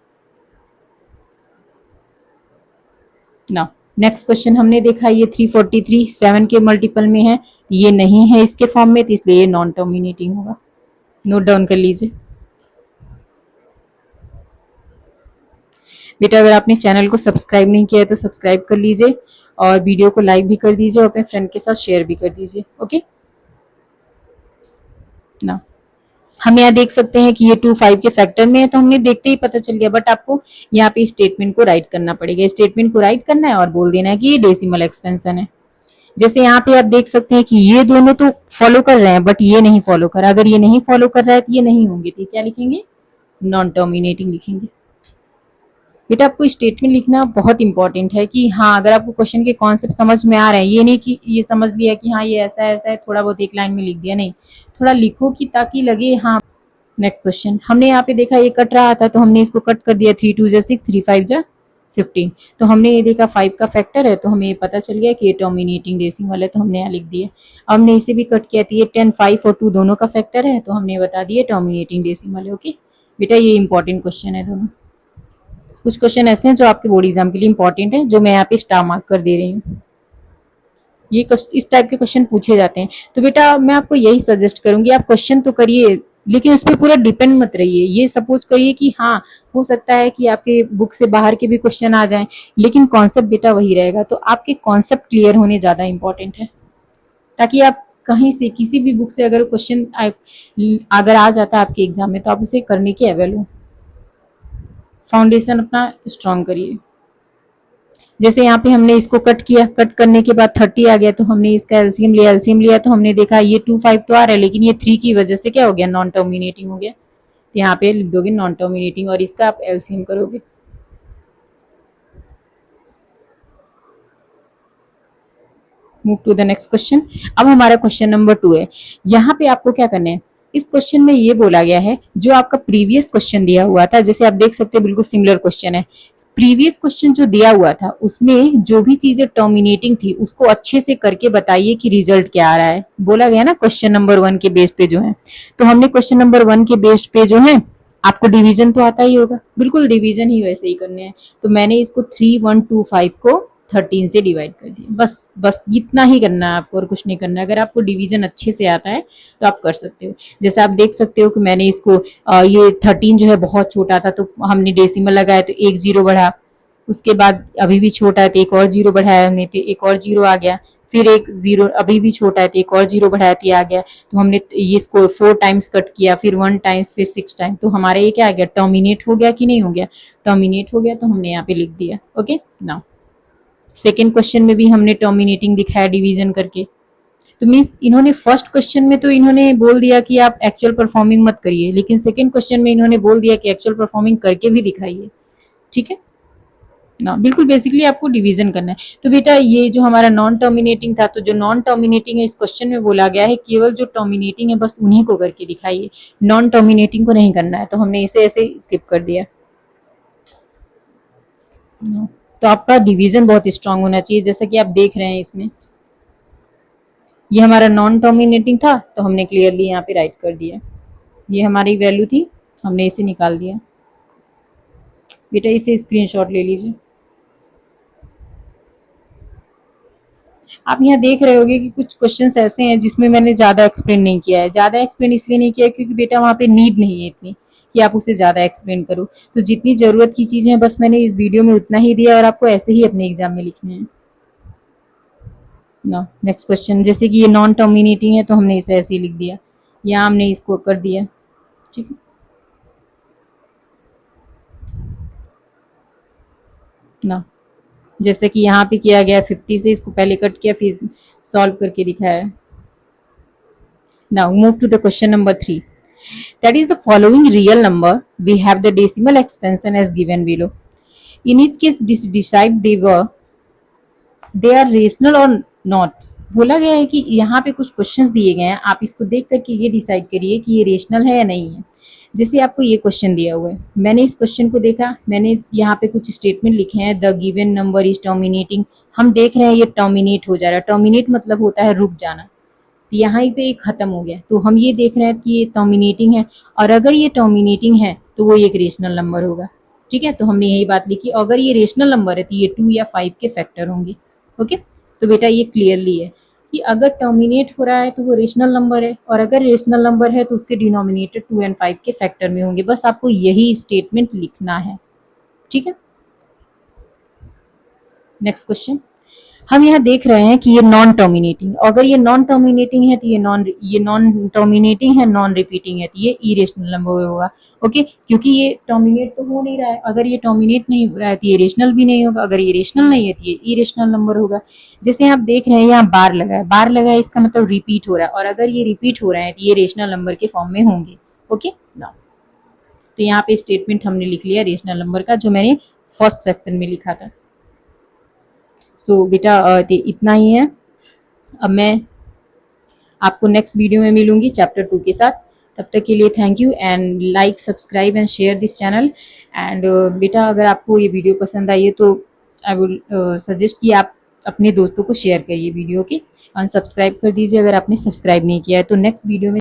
ना। नेक्स्ट क्वेश्चन हमने देखा, ये 343 7 के मल्टीपल में है, ये नहीं है इसके फॉर्म में तो इसलिए ये नॉन टर्मिनेटिंग होगा। नोट डाउन कर लीजिए बेटा। अगर आपने चैनल को सब्सक्राइब नहीं किया है तो सब्सक्राइब कर लीजिए और वीडियो को लाइक भी कर दीजिए और अपने फ्रेंड के साथ शेयर भी कर दीजिए। ओके ना, हम यहाँ देख सकते हैं कि ये 2 5 के फैक्टर में है तो हमने देखते ही पता चल गया, बट आपको यहाँ पे स्टेटमेंट को राइट करना पड़ेगा। स्टेटमेंट को राइट करना है और बोल देना है कि ये डेसिमल एक्सपेंशन है। जैसे यहाँ पे आप देख सकते हैं कि ये दोनों तो फॉलो कर रहे हैं बट ये नहीं फॉलो कर रहा। अगर ये नहीं फॉलो कर रहा है तो ये नहीं होंगे, तो क्या लिखेंगे? नॉन टर्मिनेटिंग लिखेंगे। बेटा आपको स्टेटमेंट लिखना बहुत इंपॉर्टेंट है कि हाँ, अगर आपको क्वेश्चन के कॉन्सेप्ट समझ में आ रहे हैं, ये नहीं कि ये समझ लिया कि हाँ ये ऐसा ऐसा है, थोड़ा बहुत एक लाइन में लिख दिया, नहीं, थोड़ा लिखो कि ताकि लगे हाँ। नेक्स्ट क्वेश्चन हमने यहाँ पे देखा ये कट रहा था तो हमने इसको कट कर दिया, 3 2 6 3 5 15। तो हमने ये देखा 5 का फैक्टर है तो हमें ये पता चल गया कि ये टर्मिनेटिंग डेसिमल है तो हमने यहाँ लिख दिया। अब हमने इसे भी कट किया तो ये 10 5 और 2 दोनों का फैक्टर है तो हमने बता दिया टर्मिनेटिंग डेसिमल है। ओके बेटा, ये इंपॉर्टेंट क्वेश्चन है दोनों। कुछ क्वेश्चन ऐसे हैं जो आपके बोर्ड एग्जाम के लिए इंपॉर्टेंट है, जो मैं यहाँ पे स्टार मार्क कर दे रही हूँ। ये इस टाइप के क्वेश्चन पूछे जाते हैं। तो बेटा मैं आपको यही सजेस्ट करूंगी, आप क्वेश्चन तो करिए लेकिन उस पर पूरा डिपेंड मत रहिए। ये सपोज करिए कि हाँ हो सकता है कि आपके बुक से बाहर के भी क्वेश्चन आ जाएं, लेकिन कॉन्सेप्ट बेटा वही रहेगा। तो आपके कॉन्सेप्ट क्लियर होने ज्यादा इंपॉर्टेंट है ताकि आप कहीं से किसी भी बुक से अगर क्वेश्चन अगर आ जाता है आपके एग्जाम में तो आप उसे करने के अवेल हो। फाउंडेशन अपना स्ट्रॉन्ग करिए। जैसे यहाँ पे हमने इसको कट किया, कट करने के बाद 30 आ गया तो हमने इसका एलसीएम लिया, एलसीएम लिया तो हमने देखा ये 25 तो आ रहा है, लेकिन ये 3 की वजह से क्या हो गया, नॉन टर्मिनेटिंग हो गया। तो यहाँ पे लिख दोगे नॉन टर्मिनेटिंग और इसका आप एलसीएम करोगे। Move to the next question. अब हमारा क्वेश्चन नंबर 2 है। यहाँ पे आपको क्या करना है, इस क्वेश्चन में ये बोला गया है जो आपका प्रीवियस क्वेश्चन दिया हुआ था, जैसे आप देख सकते हैं बिल्कुल सिमिलर क्वेश्चन है। प्रीवियस क्वेश्चन जो दिया हुआ था उसमें जो भी चीजें टर्मिनेटिंग थी उसको अच्छे से करके बताइए कि रिजल्ट क्या आ रहा है, बोला गया ना क्वेश्चन नंबर 1 के बेस पे जो है। तो हमने क्वेश्चन नंबर 1 के बेस पे जो है, आपको डिवीजन तो आता ही होगा, बिल्कुल डिवीजन ही वैसे ही करने हैं। तो मैंने इसको 3125 को 13 से डिवाइड कर दिया, बस इतना ही करना है आपको और कुछ नहीं करना है। अगर आपको डिवीजन अच्छे से आता है तो आप कर सकते हो। जैसे आप देख सकते हो कि मैंने इसको ये 13 जो है बहुत छोटा था तो हमने डेसिमल लगाया तो एक जीरो बढ़ा, उसके बाद अभी भी छोटा है तो एक और जीरो बढ़ाया हमने तो एक और जीरो आ गया, फिर एक जीरो अभी भी छोटा है तो एक और जीरो बढ़ाया तो ये आ गया। तो हमने ये इसको 4 टाइम्स कट किया, फिर 1 टाइम्स, फिर 6 टाइम, तो हमारा ये क्या आ गया, टर्मिनेट हो गया कि नहीं हो गया, टर्मिनेट हो गया। तो हमने यहाँ पे लिख दिया। ओके, नाउ सेकेंड क्वेश्चन में भी हमने टर्मिनेटिंग दिखाया डिवीजन करके। तो मीन्स इन्होंने फर्स्ट क्वेश्चन में तो इन्होंने बोल दिया कि आप एक्चुअल परफॉर्मिंग मत करिए, लेकिन सेकेंड क्वेश्चन में इन्होंने बोल दिया कि एक्चुअल परफॉर्मिंग करके भी दिखाइए। ठीक है ना, बिल्कुल बेसिकली आपको डिवीजन करना है। तो बेटा ये जो हमारा नॉन टर्मिनेटिंग था, तो जो नॉन टर्मिनेटिंग है इस क्वेश्चन में बोला गया है केवल जो टर्मिनेटिंग है बस उन्हीं को करके दिखाइए, नॉन टर्मिनेटिंग को नहीं करना है। तो हमने इसे ऐसे स्किप कर दिया। तो आपका डिवीजन बहुत स्ट्रांग होना चाहिए, जैसा कि आप देख रहे हैं इसमें ये हमारा नॉन टर्मिनेटिंग था तो हमने क्लियरली यहाँ पे राइट कर दिया। ये हमारी वैल्यू थी, हमने इसे निकाल दिया। बेटा इसे स्क्रीनशॉट ले लीजिए। आप यहाँ देख रहे होगे कि कुछ क्वेश्चंस ऐसे हैं जिसमें मैंने ज्यादा एक्सप्लेन नहीं किया है। ज्यादा एक्सप्लेन इसलिए नहीं किया क्योंकि बेटा वहाँ पे नीड नहीं है इतनी कि आप उसे ज्यादा एक्सप्लेन करो। तो जितनी जरूरत की चीजें हैं बस मैंने इस वीडियो में उतना ही दिया और आपको ऐसे ही अपने एग्जाम में लिखने हैं ना। नेक्स्ट क्वेश्चन, जैसे कि ये नॉन टर्मिनेटिंग है तो हमने इसे ऐसे ही लिख दिया, यहाँ हमने इसको कर दिया। ठीक है ना, जैसे कि यहाँ पे किया गया 50 से, इसको पहले कट किया फिर सॉल्व करके दिखाया। Now move to the question number 3, that is the following real number we have the decimal expansion as given below. In each case decide they are rational or not. बोला गया है कि यहाँ पे कुछ क्वेश्चंस दिए गए हैं, आप इसको देख करके ये डिसाइड करिए कि ये रेशनल है या नहीं है। जैसे आपको ये क्वेश्चन दिया हुआ है, मैंने इस क्वेश्चन को देखा, मैंने यहाँ पे कुछ स्टेटमेंट लिखे हैं, the given number is terminating. हम देख रहे हैं ये टर्मिनेट हो जा रहा है, टर्मिनेट मतलब होता है रुक जाना, तो यहाँ पे एक खत्म हो गया। तो हम ये देख रहे हैं कि ये टर्मिनेटिंग है, और अगर ये टर्मिनेटिंग है तो वो एक रेशनल नंबर होगा। ठीक है, तो हमने यही बात लिखी, अगर ये रेशनल नंबर है तो ये 2 या 5 के फैक्टर होंगे। ओके, तो बेटा ये क्लियरली है कि अगर टर्मिनेट हो रहा है तो वो रेशनल नंबर है, और अगर रेशनल नंबर है तो उसके डिनोमिनेटर 2 और 5 के फैक्टर में होंगे। बस आपको यही स्टेटमेंट लिखना है। ठीक है, नेक्स्ट क्वेश्चन, हम यहाँ देख रहे हैं कि ये नॉन टर्मिनेटिंग, अगर ये नॉन टर्मिनेटिंग है तो ये नॉन टर्मिनेटिंग है, नॉन रिपीटिंग है तो ये इरेशनल नंबर होगा। ओके, क्योंकि ये टर्मिनेट तो हो नहीं रहा है, अगर ये टर्मिनेट नहीं हो रहा है तो ये रेशनल भी नहीं होगा, अगर ये रेशनल नहीं है तो ये इरेशनल नंबर होगा। जैसे आप देख रहे हैं यहाँ बार लगा है, बार लगा है इसका मतलब रिपीट हो रहा है, और अगर ये रिपीट हो रहा है तो ये रेशनल नंबर के फॉर्म में होंगे। ओके ना, तो यहाँ पे स्टेटमेंट हमने लिख लिया रेशनल नंबर का, जो मैंने फर्स्ट सेक्शन में लिखा था। सो बेटा इतना ही है। अब मैं आपको नेक्स्ट वीडियो में मिलूंगी चैप्टर 2 के साथ। तब तक के लिए thank you and like, subscribe and share this channel. And बेटा अगर आपको ये वीडियो पसंद आई है तो आई विल सजेस्ट कि आप अपने दोस्तों को शेयर करिए वीडियो के, अनसब्सक्राइब कर दीजिए अगर आपने सब्सक्राइब नहीं किया है। तो नेक्स्ट वीडियो में